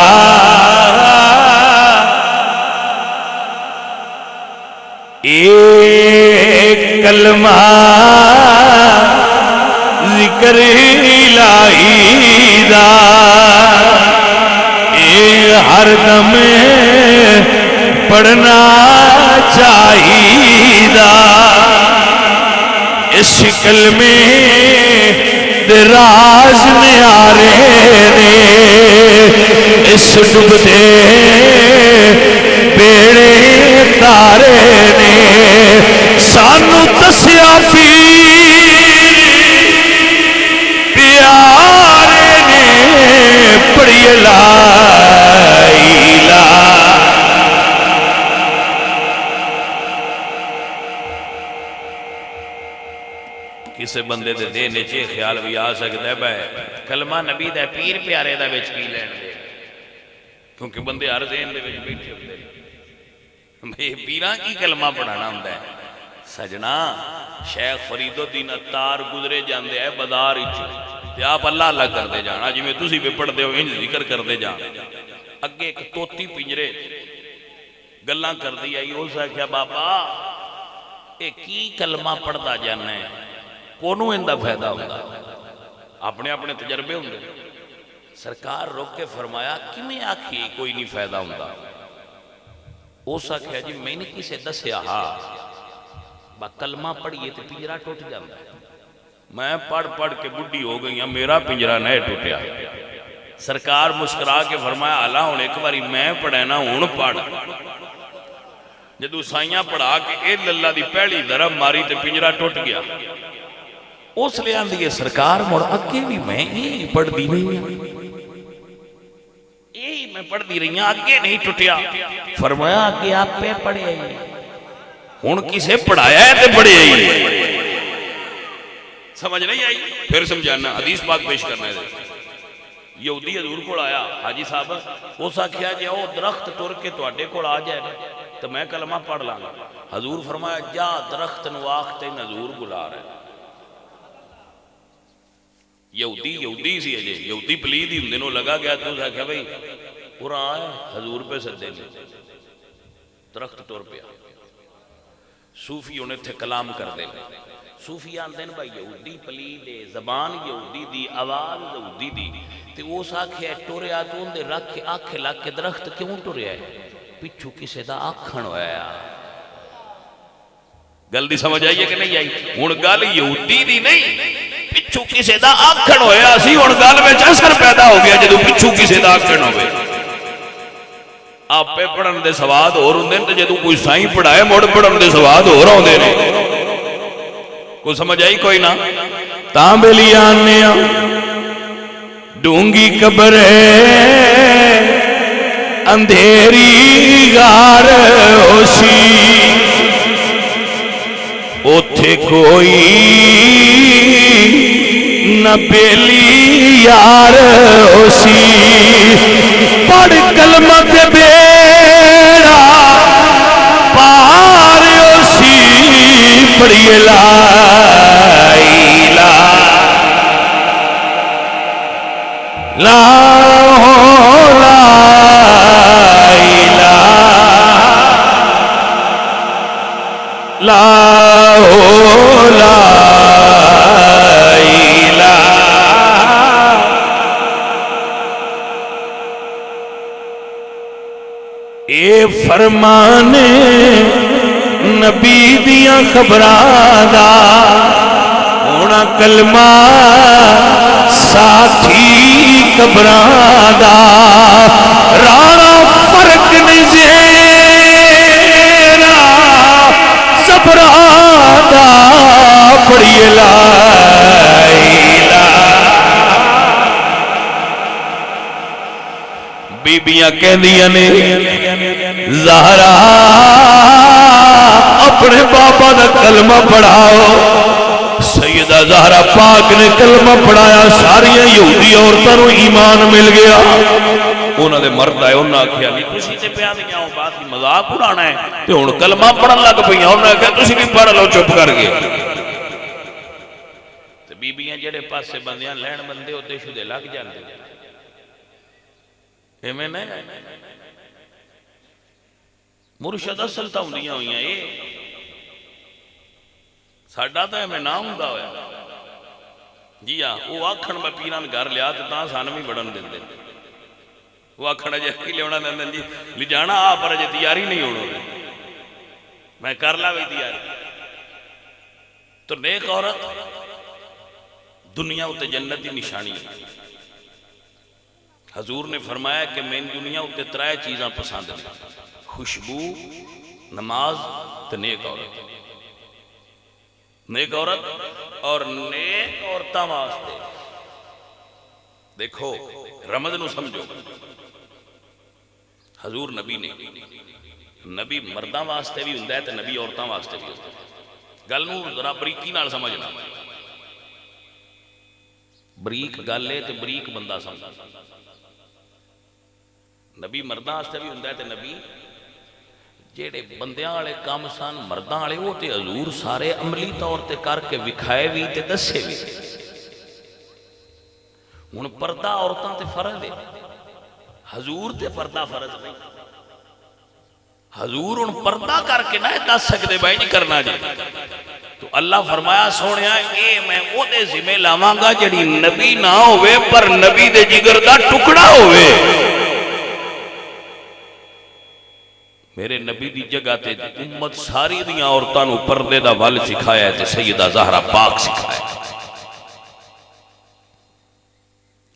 [SPEAKER 1] ایک کلمہ ذکر الہی دا ہر دم پڑھنا چاہیے اس کلمے دے راز نیارے نے اس ڈبدے بیڑے تارے نے سانو دسیا پیارے نے پڑھی لا الہ کسے بندے دے دے نیچے خیال بھی آ سکتا ہے بھائی کلمہ نبی دے پیر پیارے دا وچ کی لین دے کیونکہ بندے ہر ذہن دے وچ بیٹھے ہوندے بھئی پیراں کی کلمہ پڑھانا ہوندا ہے سجنا شیخ فرید الدین اتار گزرے جاندے ہے بازار وچ تے آپ اللہ اللہ کردے جانا جویں تسی بھی پڑھدے ہو انج ذکر کردے جان اگے ایک توتی پنجرے گلاں کردی آئی اس آکھیا بابا اے کی کلمہ پڑھدا جانا ہے کونوں اندہ فائدہ ہوتا اپنے اپنے تجربے ہوندے سرکار روک کے فرمایا کہ میں آکھی کوئی نہیں فائدہ ہوتا اس آکھیا جی میں نے کسے دسیا با کلمہ پڑھئے تو پنجرہ ٹوٹ جاتا ہے میں پڑھ کے بڈھی ہو گئی ہوں میرا پنجرہ نہیں ٹوٹیا سرکار مسکرا کے فرمایا اللہ ہوں ایک باری میں پڑھنا ہوں پڑھ جدو سائیاں پڑھا کے اے اللہ دی پہلی ضرب ماری تے پنجرہ ٹوٹ گیا اس لئے آن دیئے سرکار مڑ اگے بھی میں یہی پڑھ دی رہی ہوں یہی میں پڑھ دی رہی ہوں اگے نہیں ٹوٹیا فرمایا کہ آپ پہ پڑھے آئی ہون کسے پڑھایا ہے تے پڑھے آئی سمجھ نہیں آئی پھر سمجھانا حدیث پاک پیش کرنا ہے یہودی حضور کو آیا حاجی صاحب وہ سا کیا جائے وہ درخت ٹور کے تو اڈے کو آ جائے تو میں کلمہ پڑھ لانا حضور فرمایا جا درخت نواخت حضور بلا رہے یہودی سی ہے یہودی پلید ہی دنوں لگا گیا تو اسا کہا بھئی پورا آئے حضور پہ سدے نے درخت ٹور پہ صوفی انہیں تھے کلام کر دے صوفی آندے ہیں بھائی یہودی پلید زبان یہودی دی آواز یہودی دی تے وہ ساکھے ٹورے آتون دے رکھ کے آنکھے لگ کے درخت کیوں ٹورے آئے پچھو کسے دا آکھن ہویا گل دی سمجھ آئیے کہ نہیں آئی ہون گل یہودی دی نہیں پچھو کسے دا آکھن ہویا سی ہون گل میں اثر پیدا ہو گیا جدو پچھو کسے دا آکھن ہوئے آپ پہ پڑھن دے سواد اور ہوں دے جدو کوئی سائیں پڑھائے موڑ پڑھن دے سواد اور ہوں دے کو سمجھ آئی کوئی نہ تانبیلی آنیا ڈونگی قبر اندھیری غار ہوسی اوتھے کوئی نہ بیلی یار ہوسی پڑھ کلمہ دے بیڑا پار ہوسی پڑھی لا الہ لا لا الہ لا لا الہ اے فرمان نبی دیاں خبران دا ہونا کلمہ ساتھی قبران دا رانا فرق نزیرہ صبران دا پڑھی لا الہ بیبیاں کہہ دیا نے زہرا اپنے بابا دا کلمہ پڑھاؤ سیدہ زہرا پاک نے کلمہ پڑھایا ساری یہودی عورتوں کو ایمان مل گیا انہوں نے مرد آئے انہوں نے کہا نہیں تسی تے پیا نہیں آؤ بات ہی مذاق اڑانا ہے تے ہن کلمہ پڑھن لگ پئی انہوں نے کہا تسی بھی پڑھ لو چپ کر کے تے بیبیاں جڑے پاسے بندیاں لین بندے ہوتے شدے لگ جاندے ایویں نہیں مرشد اصل تا ہوندیاں ہوئیاں اے ساڈا تو میں نہ ہوں ہویا جی ہاں وہ آکھن میں پیران گھر لیا تو تاں سان بھی بڑھن دے وہ آکھنا جی کی لیا نندن جی لے جانا آ پر جی تیاری نہیں ہونا میں کر لا بھی تیاری. تو نیک عورت دنیا اتے جنت کی نشانی ہے. حضور نے فرمایا کہ میں دنیا اتے 3 چیزاں پسند ہیں: خوشبو، نماز تے نیک عورت. نیک عورت اور نیک عورتاں واسطے دیکھو رمض نو سمجھو. حضور نبی نے نبی مرداں واسطے بھی ہوندا ہے تے نبی عورتاں واسطے بھی ہوندا ہے. گل نو ذرا بریکی نال سمجھنا. بریک گل ہے تے بریک بندہ سمجھنا. نبی مرداں واسطے بھی ہوندا ہے تے نبی جیڑے بندیاں والے کام سن مرداں والے وہ تے حضور سارے عملی طور تے کر کے وکھائے بھی تے دسے بھی. ہن پردہ عورتاں تے فرض ہے، حضور تے پردہ فرض نہیں. حضور ہن پردہ کر کے نہ دس سکدے بھائی نہیں کرنا جی. تو اللہ فرمایا سونیا اے میں او دے ذمہ لاواں گا جڑی نبی نہ ہوئے پر نبی دے جگر دا ٹکڑا ہوئے. میرے نبی دی جگہ تے امت ساری دیاں عورتاں نو پردے دا ول سکھایا ہے تے سیدہ زہرا پاک سکھایا ہے.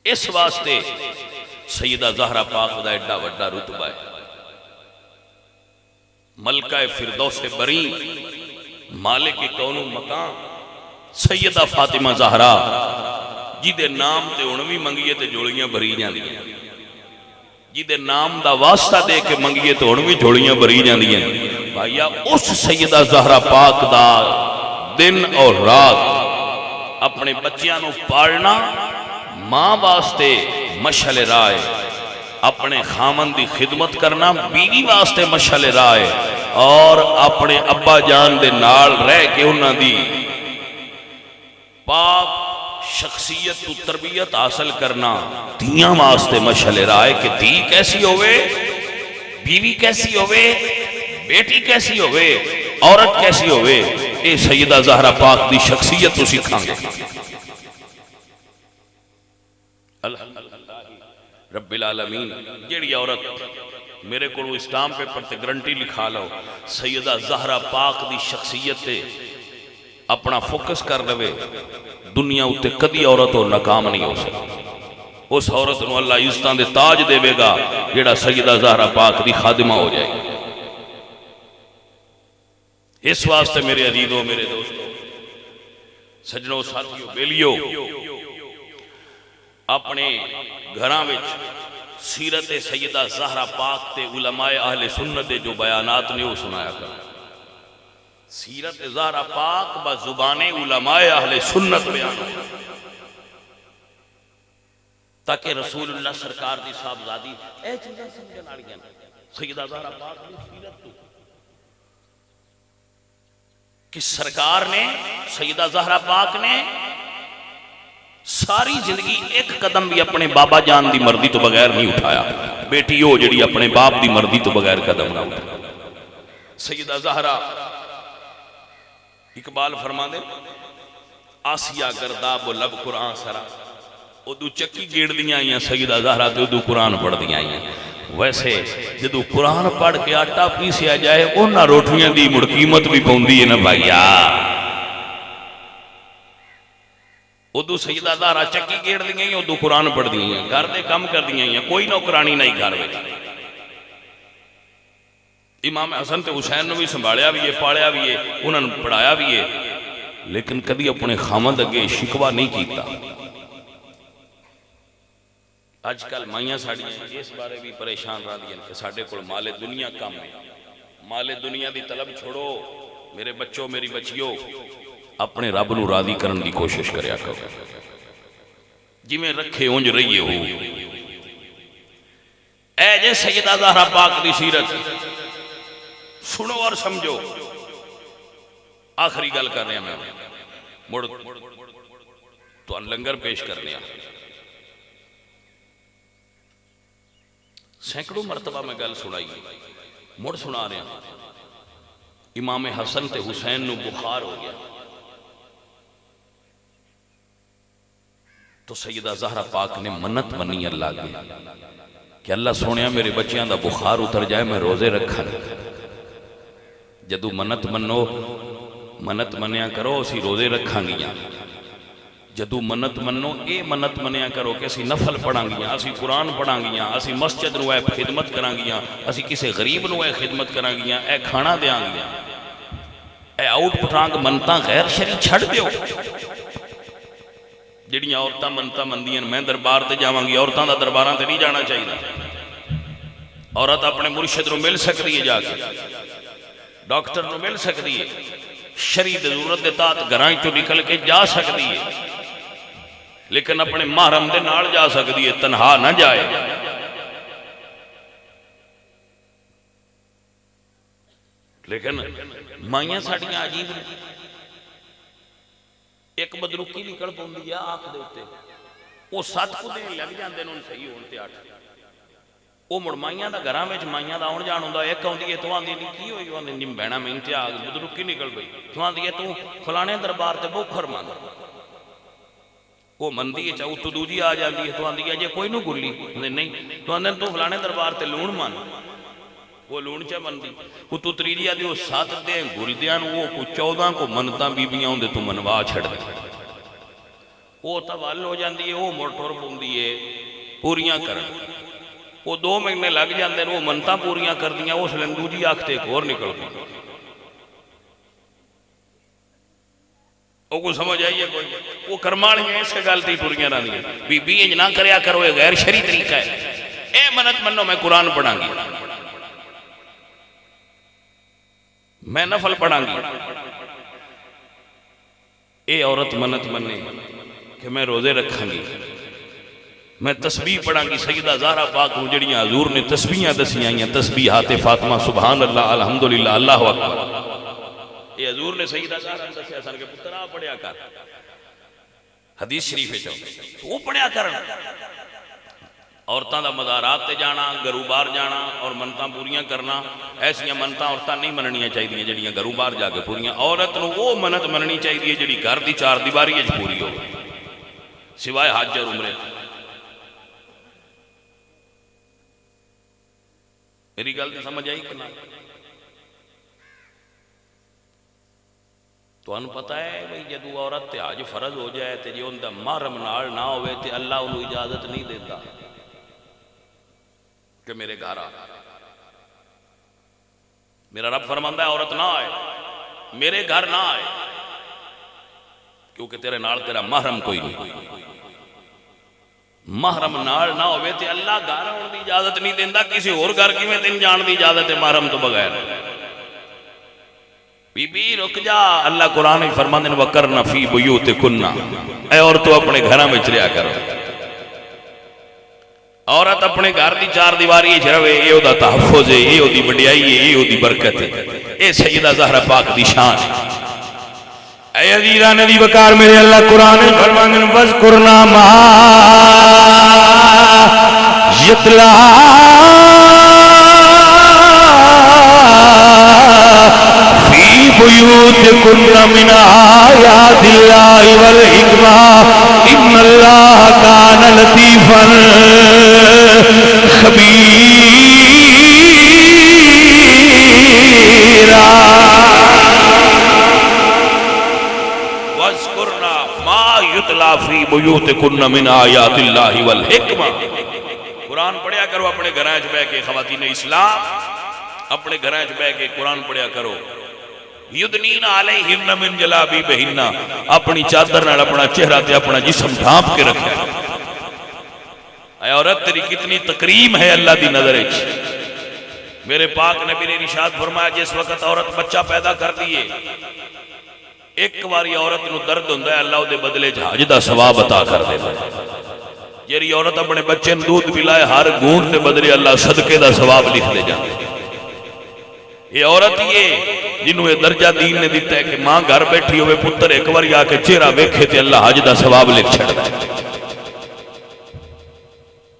[SPEAKER 1] اس واسطے سیدہ زہرا پاک دا ایڈا وڈا رتبہ ہے. ملکہ فردوس بری، مالک کون و مکان، سیدہ فاطمہ زہرا جی دے نام تے ہن وی منگیے تے جوڑیاں بھری جاندیاں، جی دے نام دا واسطہ دے کے منگیے تو ہن وی جوڑیاں بھری جاندیاں. بھائیا اس سیدہ زہرا پاک دا دن اور رات اپنے بچیاں نو پالنا ماں واسطے مشعل راہ ہے، اپنے خامن دی خدمت کرنا بیوی واسطے مشعل راہ ہے، اور اپنے ابا جان دے نال رہ کے انہاں دی پاک شخصیت تو تربیت حاصل کرنا دیاں واسطے مشعل راہ ہے کہ دی کیسی ہوئے، بیوی کیسی ہوئے، بیٹی کیسی ہوئے، عورت کیسی ہوئے. اے سیدہ زہرا پاک دی شخصیت تو سکھاں گے. رب العالمین جیڑی عورت میرے کو اسٹام پیپر تے گرنٹی لکھا لو سیدہ زہرا پاک دی شخصیت تے اپنا فوکس کر لوے دنیا اتے کدی عورت ہو ناکام نہیں ہو سکتی. اس عورت نو اللہ عزتاں دے تاج دے بے گا جیڑا سیدہ زہرا پاک دی خادمہ ہو جائے گی. اس واسطے میرے عزیزوں، میرے دوستوں، سجنوں، ساتھیوں، بیلیوں، اپنے گھراں وچ سیرت سیدہ زہرا پاک تے علماء اہل سنت جو بیانات نے وہ سنایا کر. سیرت زہرا پاک بزبان علماء اہل سنت بیان ہو تاکہ رسول اللہ سرکار دی صاحبزادی اے چیزاں سمجھن والیاں سیدہ زہرا پاک دی سیرت تو کہ سرکار نے سیدہ زہرا پاک نے ساری زندگی ایک قدم بھی اپنے بابا جان دی مرضی تو بغیر نہیں اٹھایا. بیٹی ہو جڑی اپنے باپ دی مرضی تو بغیر قدم نہ اٹھایا. سیدہ زہرا اقبال فرما دے آسیہ گرداب و لب قرآن سرا ادو چکی گیڑ دیاں آئیاں سیدہ زہرا تے ادو قرآن پڑھ دیاں آئیاں. ویسے جدو قرآن پڑھ کے آٹا پیسیا جائے انہاں روٹیاں دی مڑ قیمت بھی پوندی ہے نا بھائیا. ادو سیدہ زہرا چکی گیڑ دیاں ہیں ادو قرآن پڑھ دیاں ہیں گھر دے کم کر دیاں ہیں کوئی نوکرانی نہیں گھر میں. امام حسن تے حسین نے بھی سنبھالیا بھی ہے پاڑیا بھی ہے انہوں نے پڑھایا بھی ہے لیکن کبھی اپنے خامد اگے شکوہ نہیں کیتا. آج کل مائیاں ساڑیاں اس بارے بھی پریشان رہ دیا کہ ساڑھے کو مال دنیا کم ہے. مال دنیا دی طلب چھوڑو میرے بچوں میری بچیوں اپنے رب نو راضی کرن دی کوشش کریا کرو جی میں رکھے اونج رہیے ہو. اے جے سیدہ زہرا پاک دی سیرت سنو اور سمجھو. آخری گل کر رہے ہیں میں مڑ تو لنگر پیش کرنے ہیں. سینکڑوں مرتبہ میں گل سنائی مڑ سنا رہے ہیں. امام حسن تے حسین نو بخار ہو گیا تو سیدہ زہرا پاک نے منت منی اللہ کے کہ اللہ سونے میرے بچیاں دا بخار اتر جائے میں روزے رکھا جدو منت منو منت منیا کرو اسی روزے رکھاں گیاں جدو منت منو اے منت منیا کرو کہ اسی نفل پڑھاں گیاں اسی قرآن پڑھاں گیاں اسی مسجد نو اے خدمت کراں گیاں اسی کسے غریب نو اے خدمت کراں گیاں اے کھانا دیاں گیاں اے آؤٹ پٹھانگ منتاں غیر شرعی چھڑ دیو جڑیاں عورتاں منتاں مندیاں میں دربار تے جاواں گی عورتاں دا درباراں تے نہیں جانا چاہیے عورت اپنے مرشد نو مل سکتی ہے جا کے ڈاکٹر نو مل سکتی ہے شرعی ضرورت دے تحت گھراں چوں نکل کے جا سکتی ہے لیکن اپنے محرم دے نال جا سکتی ہے تنہا نہ جائے لیکن مائیاں ساڑیاں عجیب ایک بدرکی نکل پوندی ہے آنکھ دے ہوتے وہ 7 کو دیں لگ جاندے انہوں صحیح ہوتے 8 وہ مڑ مائیاں دا گھراں وچ مائیاں دا آن جان ہوندا ایک ہوندی ہے تو آندی نہیں کی ہوئی وہ آندی نیم بہنا میں انتہا بدرکی نکل گئی تو آندی ہے تو فلانے دربار تے بوکھر مان وہ مندی ہے چاہو تو دوجی آ جاندی ہے تو آندی ہے جے کوئی نو گلی نہیں تو آندی تو فلانے دربار تے لون مان وہ لون چا مندی وہ تو تریجی آدھی وہ 7 دیں گل دیاں وہ کو 14 کو منتاں بیبیاں ہوندے تو منوا چھڑ دے وہ توال ہو جاندی ہے وہ موٹور پوندی ہے پوریاں کرن وہ 2 مہینے لگ جاندے وہ منتاں پوریاں کر دیاں وہ سلندو جی آکھتے ایک اور نکل گئی وہ کو سمجھ آئیے کوئی وہ کرمالیاں ایسے گالتی پوریاں رہ دیا بی بی انج نہ کریا کرو یہ غیر شرعی طریقہ ہے اے منت منو میں قرآن پڑھاں گی میں نفل پڑھاں گی اے عورت منت مننے کہ میں روزے رکھاں گی میں تسبیح پڑھاں گی سیدہ زہرا پاک جڑیاں حضور نے تسبیحاں دسیاں ہیں تسبیحات فاطمہ سبحان اللہ الحمدللہ اللہ اکبر یہ حضور نے سیدہ زہرا دسیا سن کے پتر آ پڑھیا کر حدیث شریف ہے چاہو وہ پڑھیا کرن عورتاں دا مزارات تے جانا گھرو بار جانا اور منتاں پوریاں کرنا ایسیاں منتاں عورتاں نہیں مننیاں چاہیے جڑیاں گھرو بار جا کے پوریاں عورت نو وہ منت مننی چاہیے جڑی گھر دی 4 دیواری وچ پوری ہو سوائے حج اور عمرے میری گل سمجھ آئی کہ نہ تو انہوں پتہ ہے بھئی جدو عورت تے حج فرض ہو جائے تے جو اندہ محرم نال نہ ہوئے تے اللہ انہوں اجازت نہیں دیتا کہ میرے گھر آ میرا رب فرماندہ ہے عورت نہ آئے میرے گھر نہ آئے کیونکہ تیرے نال تیرا محرم کوئی نہیں محرم نال نہ ہوئے تے اللہ گھر آن دی اجازت نہیں دیندہ کسی اور گھر کی میں تین جان دی اجازت ہے محرم تو بغیر بی بی رک جا اللہ قرآن فرماندے نے وَقَرْنَ فِي بُيُوتِكُنَّ اے عورتوں اپنے گھراں وچ رہیا کرو عورت اپنے گھر دی 4 دیواری وچ رہے اے او دا تحفظ ہے اے او دی وڈیائی ہے اے او دی برکت ہے اے سیدہ زہرا پاک دی شان ہے اے عزیزان دی وقار میرے اللہ قرآن فرماندے نے وَذْكُرْنَا مَا يَتْلَى فِي بُيُوتِكُنَّ مِنْ آيَاتِ اللَّهِ وَالْحِكْمَةِ إِنَّ اللَّهَ كَانَ لَطِيفًا خَبِيرًا وَاذْكُرْنَا مَا يُتْلَى فِي بُيُوتِكُنَّ مِنْ آيَاتِ اللَّهِ وَالْحِكْمَةِ قرآن پڑھیا کرو اپنے گھراں وچ بیٹھ کے خواتین اسلام اپنے گھراں وچ بیٹھ کے قرآن پڑھیا کرو یدنین علیہن من جلابیبہن اپنی چادر نال اپنا چہرہ تے اپنا جسم ڈھانپ کے رکھے اے عورت تیری کتنی تکریم ہے اللہ دی نظر وچ میرے پاک نبی نے ارشاد فرمایا جس وقت عورت بچہ پیدا کر دیے ایک باری عورت نو درد ہوندا ہے اللہ دے بدلے حج دا ثواب عطا کر دیندا ہے جیڑی عورت اپنے بچے نوں دودھ پلائے ہر گھونٹ دے بدلے اللہ صدقے دا ثواب لکھ دے جاندا ہے یہ عورت یہ جنہوں یہ درجہ دین نے دیتا ہے کہ ماں گھر بیٹھی ہوئے پتر ایک بار آ کے چہرہ ویکھے تے اللہ حج دا ثواب لکھ چھڑدا ہے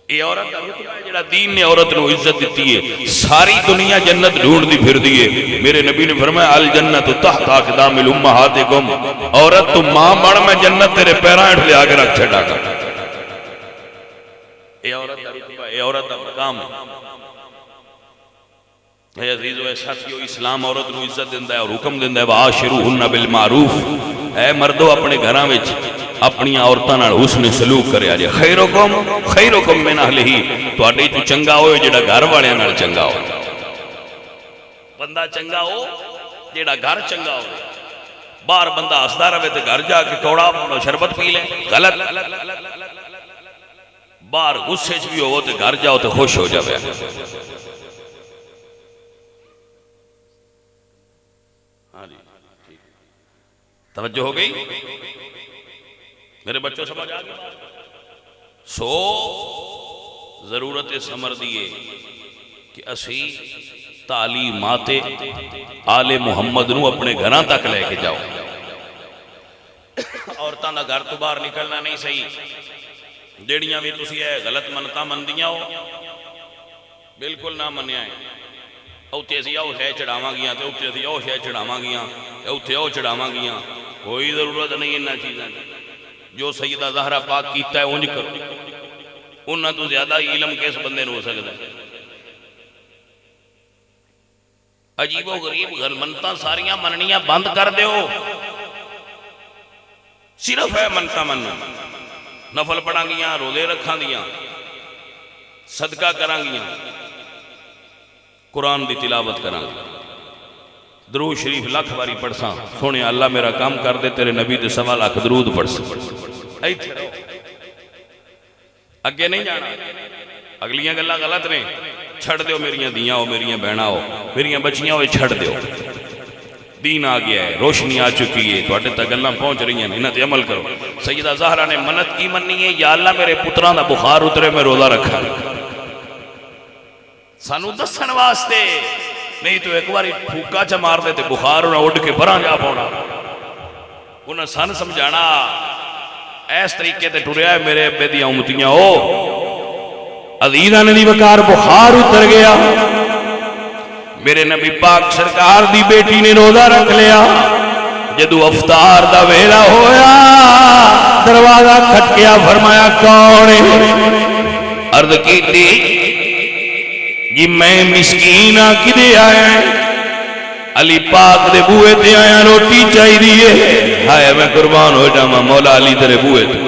[SPEAKER 1] یہ عورت دا رتبہ ہے جڑا دین نے عورت نو عزت دیتی ہے ساری دنیا جنت ڈھونڈ دی پھر دی ہے میرے نبی نے فرمایا الجنت تحت اقدام الامہاتکم عورت تو ماں بن میں جنت تیرے پیراں ہیٹھ لے آ کے رکھ چھڑا گا یہ عورت کا رتبہ، یہ عورت کا مقام ہے۔ اے عزیزو اے ساتھیو، اسلام عورت نو عزت دیندا ہے اور حکم دیندا ہے وعاشروہن بالمعروف۔ اے مردو اپنے گھراں وچ اپنی عورتاں نال حسن سلوک کریا جے۔ خیرکم من اہلہ، تواڈے تو چنگا ہوئے جڑا گھر والیاں نال چنگا ہو۔ بندہ چنگا ہو جڑا گھر چنگا ہو۔ باہر بندہ ہسدا رہے تے گھر جا کے کوڑا شربت پی لے، غلط۔ باہر غصے چ بھی ہو تے گھر جاؤ تے خوش ہو جاوے۔ ہاں جی توجہ ہو گئی میرے بچوں، سمجھ آ گئی؟ سو ضرورت سمر دیے کہ اسی تعلیمات آل محمد نو اپنے گھراں تک لے کے جاؤ۔ عورتاں دا گھر تو باہر نکلنا نہیں صحیح، جیڑیاں بھی تسی اے غلط منتا مندیاں ہو بالکل نہ منیا ہے۔ اوتے اسی او شے چڑھاواں گیاں تے اوتے اسی او شے چڑھاواں گیاں تے اوتے او چڑھاواں گیاں، کوئی ضرورت نہیں انہاں چیزاں دی۔ جو سیدہ زہرا پاک کیتا ہے اونج کرو، انہاں تو زیادہ علم کس بندے نو ہو سکتا ہے؟ عجیب و غریب منتاں ساریاں مننیاں بند کر دیو، صرف ہے منتا مننا، نفل پڑھاں گیاں، روزے رکھاں گیاں، صدقہ کراں گیاں، قرآن دی تلاوت کراں گیاں، درود شریف لاکھ باری پڑھساں، سونے اللہ میرا کام کر دے تیرے نبی دے 1.25 لاکھ درود پڑھساں، ایتھے رہو، اگے نہیں جانا۔ اگلیاں گلاں غلط نے، چھڑ دیو میریاں دیاں ہو، میریاں بہناں ہو، میریاں بچیاں ہو، چھڑ دیو۔ دین آ گیا ہے، روشنی آ چکی ہے، تو اٹھے تک اللہ پہنچ رہی ہیں، انہاں تے عمل کرو۔ سیدہ زہرا نے منت کی مننی ہے، یا اللہ میرے پتراں دا بخار اترے میں روزہ رکھا، سانو دسن واسطے، نہیں تو ایک باری پھوکا چا مار دے تے بخار انہاں اڑ کے براں جا پاؤنا۔ انہاں سن سمجھانا ایس طریقے تے ٹریا ہے میرے ابے دیاں امتیاں ہو، عزیزاں نے دی وقار بخار اتر گیا، میرے نبی پاک سرکار دی بیٹی نے روزہ رکھ لیا، جدو افطار دا ویلا ہویا دروازہ کھٹکیا، فرمایا کون ہے؟ عرض کی تھی جی میں مسکین آ کدے آیا ہے؟ علی پاک دے بوئے تے آیا، روٹی چاہی دیئے، ہائے میں قربان ہو جاما مولا علی تیرے بوئے تے،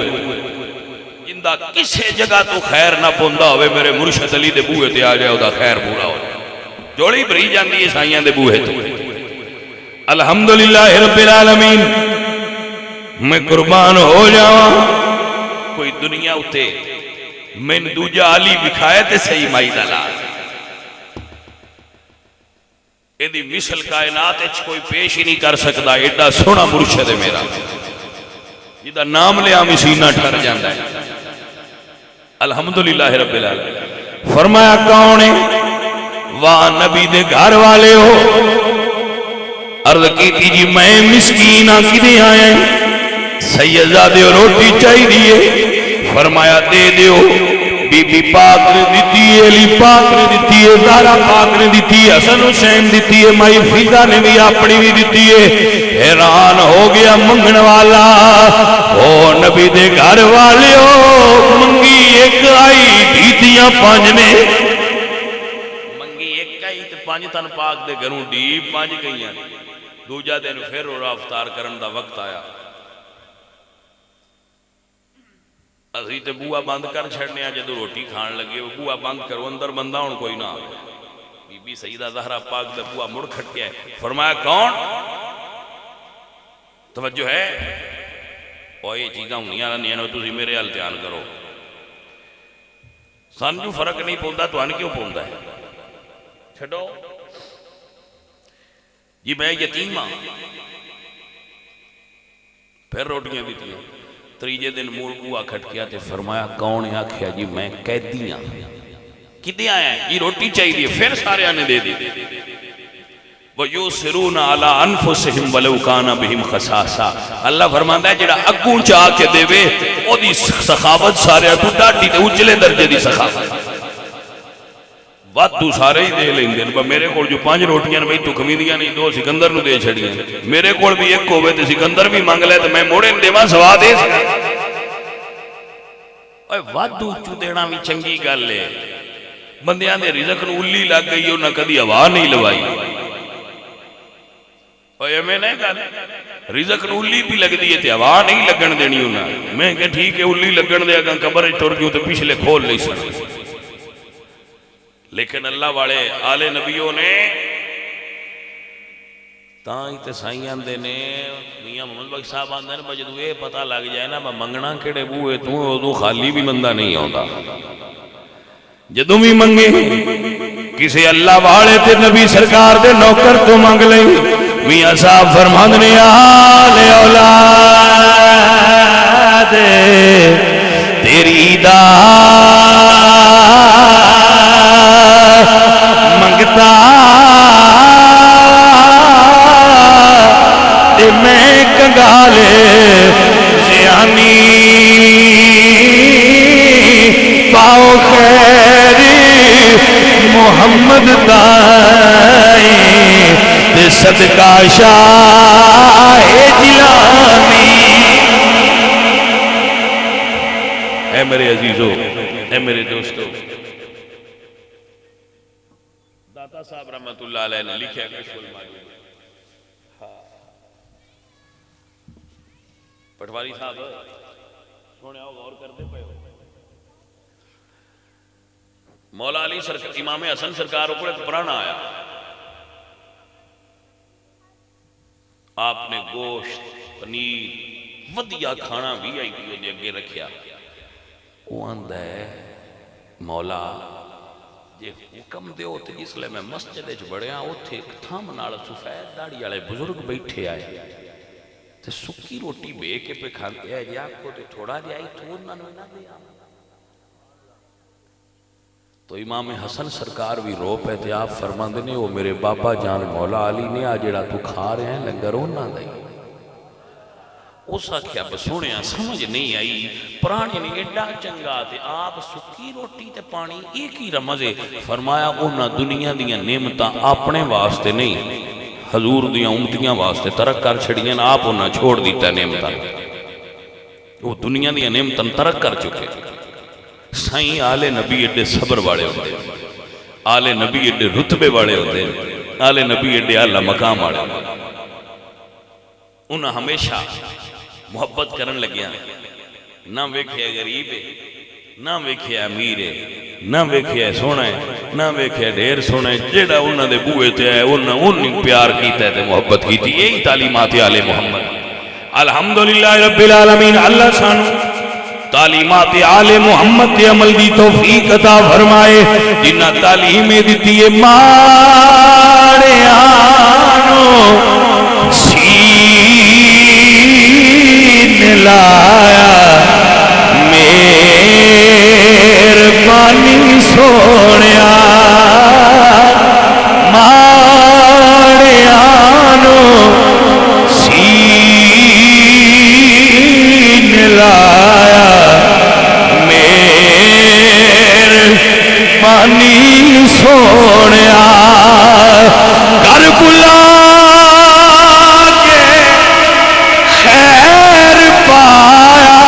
[SPEAKER 1] جندہ کسے جگہ تو خیر نہ پوندہ ہوئے میرے مرشد علی دے بوئے تے آ جائے او دا خیر پورا ہو جائے، جوڑی بری جاندی ہے سائیاں دے بوئے تے۔ الحمدللہ رب العالمین، میں قربان ہو جاواں، کوئی دنیا اتے من دوجہ علی بکھائے تے صحیح مائی دلا، ایدی مثل کائنات اچھ کوئی پیش ہی نہیں کر سکتا، ایڈا سونا مرشد ہے میرا، جیدہ نام لیا مسینہ ٹھر جاندہ ہے۔ الحمدللہ رب العالمین، فرمایا کون ہے؟ واہ نبی دے گھر والے ہو، عرض کی تھی جی میں مسکینہ کدے آئے، سیدہ دیو روٹی چاہی دیئے، فرمایا دے دیو، بی بی پاک نے دیتی ہے، علی پاک نے دیتی ہے، زہرا پاک نے دیتی ہے، حسن حسین دیتی ہے، مائی فیضہ نے بھی اپنی بھی دیتی ہے۔ حیران ہو گیا منگن والا، او نبی دے گھر والے ہو، منگی ایک آئی دیتیاں 5 نے، منگی ایک آئی تے 5 تن پاک دے گھروں ڈی 5 گئیاں، دوجہ دن پھر اور افطار کرن دا وقت آیا، اسی تے بوہ بند کر چھڑنے آ جدو روٹی کھان لگے، بوہ بند کرو اندر بندہ ہون کوئی نہ آگے، بی بی سیدہ زہرا پاک دے بوہ مڑ کھٹ گیا ہے، فرمایا کون؟ توجہ ہے؟ اور یہ چیزاں ہونیاں رہنی ہیں، تسی میرے حال تیان کرو، سان جو فرق نہیں پوندا تو ان کیوں پوندا ہے؟ چھڑو یہ میں یتیم ہاں، پھر روٹیاں بھی تھی، تریجے دن مول بوا کھٹ کیا تے فرمایا کون ہے؟ آکھیا جی میں قیدی ہاں، کدے آیا ہے؟ یہ روٹی چاہیے، پھر سارے آنے دے دی، وَيُوسِرُونَ عَلَىٰ أَنفُسِهِمْ وَلَوْ كَانَ بِهِمْ خَصَاصَةٌ، اللہ فرماندا ہے جڑا اگوں چاہ کے دے وے او دی سخاوت سارے تو ڈاڈی تے اچلے درجے دی سخاوت، وقت تو سارے ہی دے لیں گے، میرے کول جو 5 روٹیاں بھئی تو کمیدیاں نہیں، 2 سکندر نو دے چھڑیاں، میرے کول بھی ایک ہوئے تے سکندر بھی مانگ لے تے میں موڑے دیواں سوا دے اوے وادو چو دینا بھی چنگی گل ہے بندیاں دے رزق نو الی لگ گئی انہاں کدی ہوا نہیں لوائی اوے میں نہیں گل رزق نو الی بھی لگ دی ہے تے ہوا نہیں لگن دینی انہاں میں کہ ٹھیک ہے الی لگن دے اگاں قبر ٹر گیوں تے پچھلے کھول نہیں سکتے لیکن اللہ والے آل نبیوں نے تاں تے سائیں آندے نے میاں محمد بخش صاحب آندے نے جدوں یہ پتہ لگ جائے نا منگنا کیڑے بوئے تو ادوں خالی بھی بندہ نہیں آوندا جدوں بھی منگے کسی اللہ والے تے نبی سرکار دے نوکر تو منگ لے میاں صاحب فرماندے نے آل اولاد تیری دا منگتا میں کنگالے زیانی پاؤ خیری محمد دائیں صدقہ شاہ جیلانی اے میرے عزیزو اے میرے دوستو داتا صاحب رحمت اللہ علیہ نے لکھا کشف المعجوب پٹواری صاحب سونے آؤ غور کر دے پہ مولا علی سرکار امام حسن سرکار اوپر ایک پرانا آیا آپ نے گوشت پنیر ودیا کھانا بھی آئی دے اگے رکھیا وہ آندہ ہے مولا جے حکم دے ہوتے جس لئے میں مسجد اچ بڑھیا ہوتے تھام نالا سفید داڑی والے بزرگ بیٹھے آئے تے سکی روٹی بے کے پہ کھانتے ہیں جی آپ کو تے تھوڑا دے آئی تھوڑ نہ نوینا دے تو امام حسن سرکار بھی رو پہ تے آپ فرماندے نے وہ میرے بابا جان مولا علی نے آجڑا تو کھا رہے ہیں لنگروں نہ دے اسا کیا بسونے ہیں سمجھ نہیں آئی پرانے نے ایڈا چنگا تے آپ سکی روٹی تے پانی ایک ہی رمضے فرمایا انہاں دنیا دیاں نعمتاں اپنے واسطے نہیں حضور دیاں امتیاں واسطے ترک کر چھڑیاں آپ انہاں چھوڑ دیتا نعمتاں وہ دنیا دیاں نعمتاں ترک کر چکے سائیں آل نبی ایڈے صبر والے ہوتے آل نبی ایڈے رتبے والے ہوتے آل نبی ایڈے اعلیٰ مقام والے انہاں ہمیشہ محبت کرن لگیا نہ ویکھے غریب ہے نہ ویکھے امیر ہے نہ ویکھے سونا ہے نہ ویکھے ڈھیر سونا ہے جیڑا انہاں دے بوئے تے آئے انہاں پیار کیتا ہے تے محبت کیتی یہی تعلیمات آل محمد الحمدللہ رب العالمین اللہ سانو تعلیمات آل محمد تے عمل دی توفیق عطا فرمائے جنہ تعلیمیں دیتی ہے ماڑیانو سین لایا مہربانی سونیا ماڑیانو سین لایا مہربانی سونیا کربلا کے خیر پایا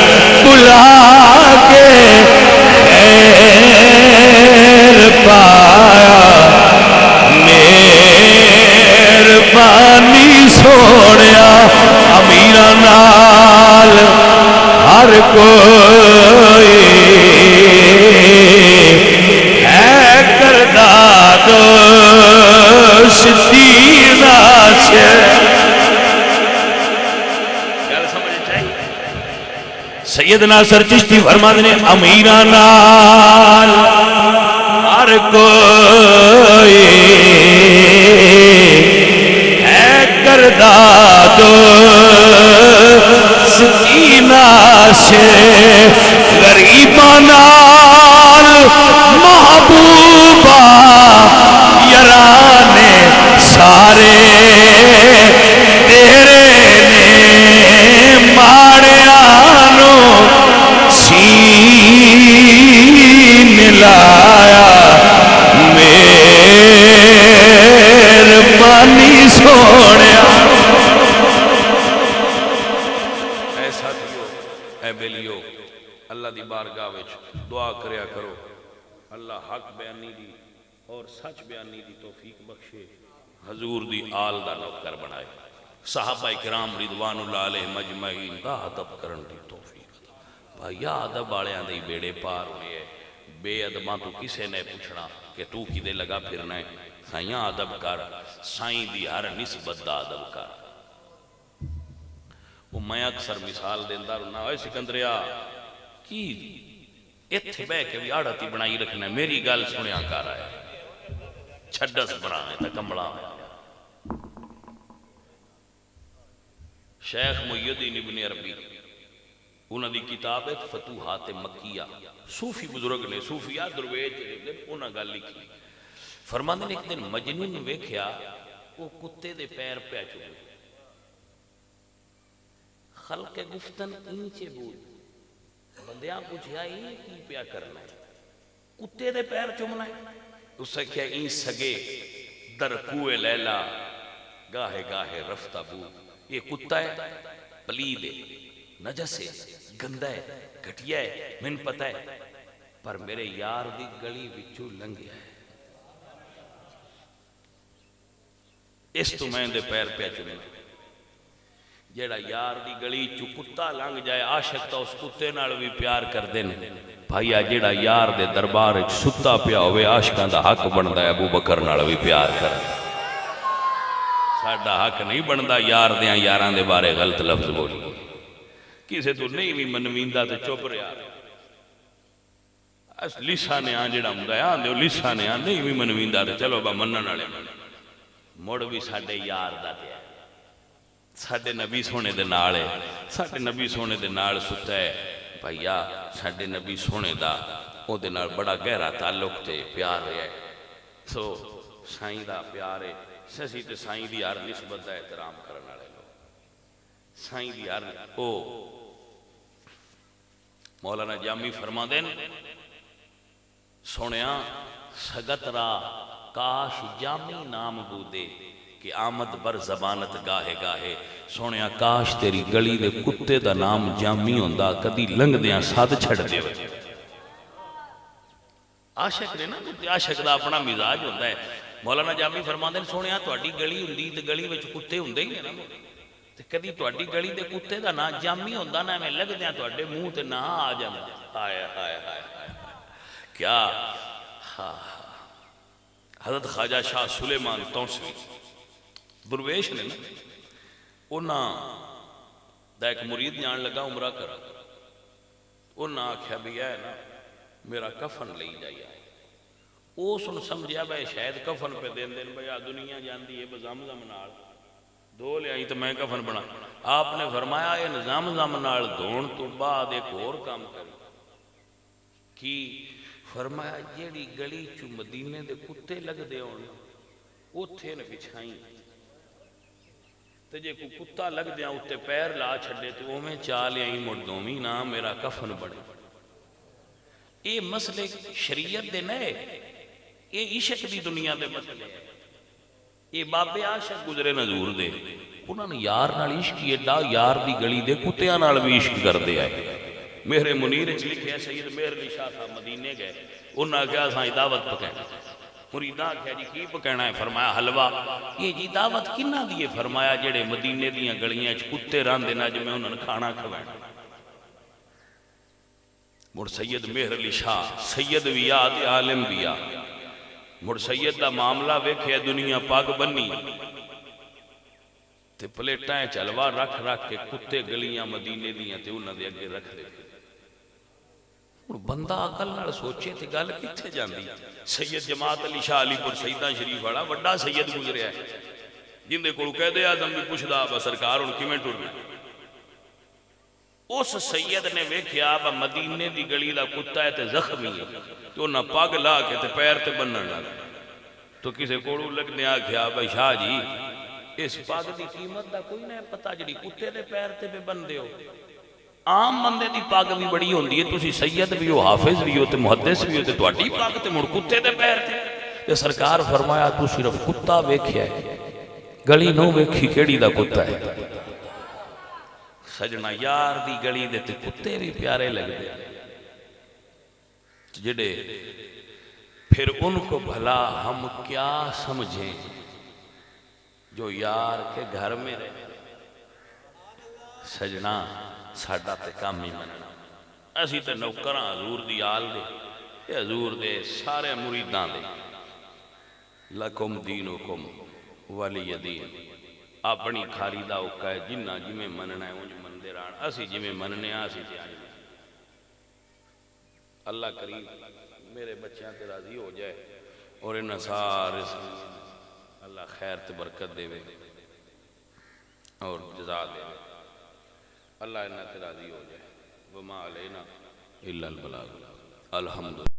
[SPEAKER 1] کربلا کے خیر پایا مہربانی سونیا امیرہ نال ہر کوئی ہے کرداد شدیدہ سے سیدنا سر چشتی فرماتے نے امیرہ نال ہر کوئی ہے کرداد سکینہ سے غریبان نال محبوبہ یرانے سارے تیرے نے ماڑیانو سین لایا مہربانی سونیا اللہ دی بارگاہ وچ دعا کریا کرو اللہ حق بیانی دی اور سچ بیانی دی توفیق بخشے، حضور دی آل دا نوکر بنائے، صحابہ کرام رضوان اللہ علیہ مجمعین دا ادب کرن دی توفیق۔ بھائی ادب والیاں دے بیڑے پار ہوئے ہے، بے ادباں تو کسے نے پوچھنا کہ تو کدے لگا پھرنا ہے، سائیاں ادب کر، سائیں دی ہر نسبت دا ادب کر۔ وہ میں اکثر مثال دیندہ رہنا، اے سکندریا کی اتھے بے کے بھی آڑتی بنائی رکھنا ہے، میری گل سنیا کر آئے چھڑس بنا ہے تا کمڑا ہے۔ شیخ محی الدین ابن عربی انہوں دی کتاب ہے فتوحات مکیہ، صوفی بزرگ نے، صوفیہ درویج نے انہوں گل لکھی، فرماندے نے ایک دن مجنون ویکھیا وہ کتے دے پیر پہ چکے، خلق گفتن اینچے بود، بندیاں پوچھیا یہ کی پیا کرنا ہے، کتے دے پیر چومنا ہے؟ اس سے کیا این سگے در کوئے لیلا گاہے گاہے رفتہ بود، یہ کتا ہے پلید ہے نجس ہے گندہ ہے گھٹیا ہے من پتہ ہے، پر میرے یار دی گلی وچوں لنگیا ہے، اس تو میں دے پیر پہ چومنا ہے۔ جیڑا یار دی گلی چو کتا لنگ جائے عاشق تا اس کتے نال بھی پیار کر دینے، بھائیا جیڑا یار دے دربار ایک ستا پیا ہوئے عاشقاں دا حق بندا ہے ابو بکر نال بھی پیار کر، ساڈا حق نہیں بندا یار دیاں یاراں دے بارے غلط لفظ بولی، کسے تو نہیں بھی منویندہ تے چپ رہا، اس لیسا نے آن جیڑا ہوں گا آن دیو لیسا نے آن نہیں بھی منویندہ تے چلو با منن والے مڑ بھی ساڈے یار دا تے ساڈے نبی سونے دے نال ہے، ساڈے نبی سونے دے نال ستا ہے، بھائیا ساڈے نبی سونے دا او دے نال بڑا گہرا تعلق تے پیار ہے، سو سائیں دا پیار ہے، سسی تے سائیں دی ہر نسبت دا احترام کرن والے لوگ، سائیں دی ہر او مولانا جامی فرما دین سونیاں سگت را کاش جامی نام بودے کہ آمد بر زبانت گاہے گاہے، سونیا کاش تیری گلی دے کتے دا نام جامی ہوندہ کدی لنگ دیاں ساتھ چھڑ دے ہوئے۔ عاشق نے نا عاشق دا اپنا مزاج ہوندہ ہے، مولانا جامی فرماندے ہیں سونیا تواڈی گلی ہوندی تے گلی وچ کتے ہوندے ہی ہیں نا، تے کدی تواڈی گلی دے کتے دا نا جامی ہوندہ نا میں لگ دیاں تواڈے منہ تے نہ آ جاندا، ہائے ہائے ہائے کیا حضرت خواجہ شاہ سلیمان تونسوی درویش نے نا انہاں دا ایک مرید جان لگا عمرہ کرا، انہاں آکھیا بھی ہے نا میرا کفن لئی جائے، او سن سمجھیا بھائی شاید کفن پہ دین دین بھائی دنیا جاندی ہے بزامزم نال دو لے آئی تو میں کفن بنا، آپ نے فرمایا یہ زامزم نال دھون تو بعد ایک اور کام کری کی، فرمایا جیڑی گلی چو مدینے دے کتے لگ دے ہونے اوتھے نے بچھائیں تے جے کو کتا لگ دیاں اتے پیر لا چھڑے تو وہ میں چالے آئیں مردومی نا میرا کفن بڑے، اے مسئلے شریعت دے نئے، اے عشق دی دنیا دے مسئلے ہیں، اے بابے عاشق گزرے نظور دے انہوں نے یار نال عشق کیے ڈا یار دی گلی دے کتیاں نال بھی عشق کر دے آئے۔ میرے منیر اچھ لکھے سید مہر علی شاہ صاحب مدینے گئے، انہوں نے کہا سائیں دعوت پکینا، مریداں کہا جی کی پکینا ہے، فرمایا حلوہ، یہ جی دعوت کنہ دیئے، فرمایا جڑے مدینے دیاں گلیاں کتے ران دینا جو میں انہوں نے کھانا کھوائنا، مر سید مہر علی شاہ سید ویاد عالم بیا، مر سید دا معاملہ ویکھے دنیا پاک بنی تے پلیٹائیں چلوا رکھ رکھ کے کتے گلیاں مدینے دیاں تے انہوں نے اگے رکھ دے، بندہ عقل نال سوچے تے گل کتھے جاندی، سید جماعت علی شاہ علی پور سیدہ شریف والا وڈا سید گزریا ہے جن دے کو قید اعظم بھی پوچھدا با سرکار ہن کیویں ٹرنا، اس سید نے ویکھیا با مدینے دی گلی دا کتا ہے تے زخمی ہے تو نہ پاگ لا کے تے پیر تے بنن لگا، تو کسے کوڑو لگ نے آکھیا بھائی شاہ جی اس پاگ دی قیمت دا کوئی نہیں پتہ جڑی کتے دے پیر تے پہ بندے ہو، عام بندے دی پاگ بھی بڑی ہوندی ہے، تسی سید بھی ہو حافظ بھی ہو تے محدث بھی ہو تے تواڈی پاگ تے مڑ کتے دے پیر تے سرکار فرمایا تو صرف کتا ویکھیا ہے گلی نو ویکھی کیڑی دا کتا ہے، سجنا یار دی گلی دے تے کتے بھی پیارے لگ دے، جڑے پھر ان کو بھلا ہم کیا سمجھیں جو یار کے گھر میں رہے سجنا ساڈا تے کام ہی مننا اسی تے نوکراں حضور دی آل دے تے حضور دے سارے مریداں دے لکم دینکم ولی دین اپنی کھاری دا اوکا ہے جنہ جمیں مننا ہے انج مندے رہن اسی جمیں مننے اسی تے آئی اللہ کریم میرے بچیاں تے راضی ہو جائے اور انہاں سارے اللہ خیر تے برکت دے اور جزا دے اللہ انہاں تے راضی ہو جائے وما علینا الا البلاغ الحمدللہ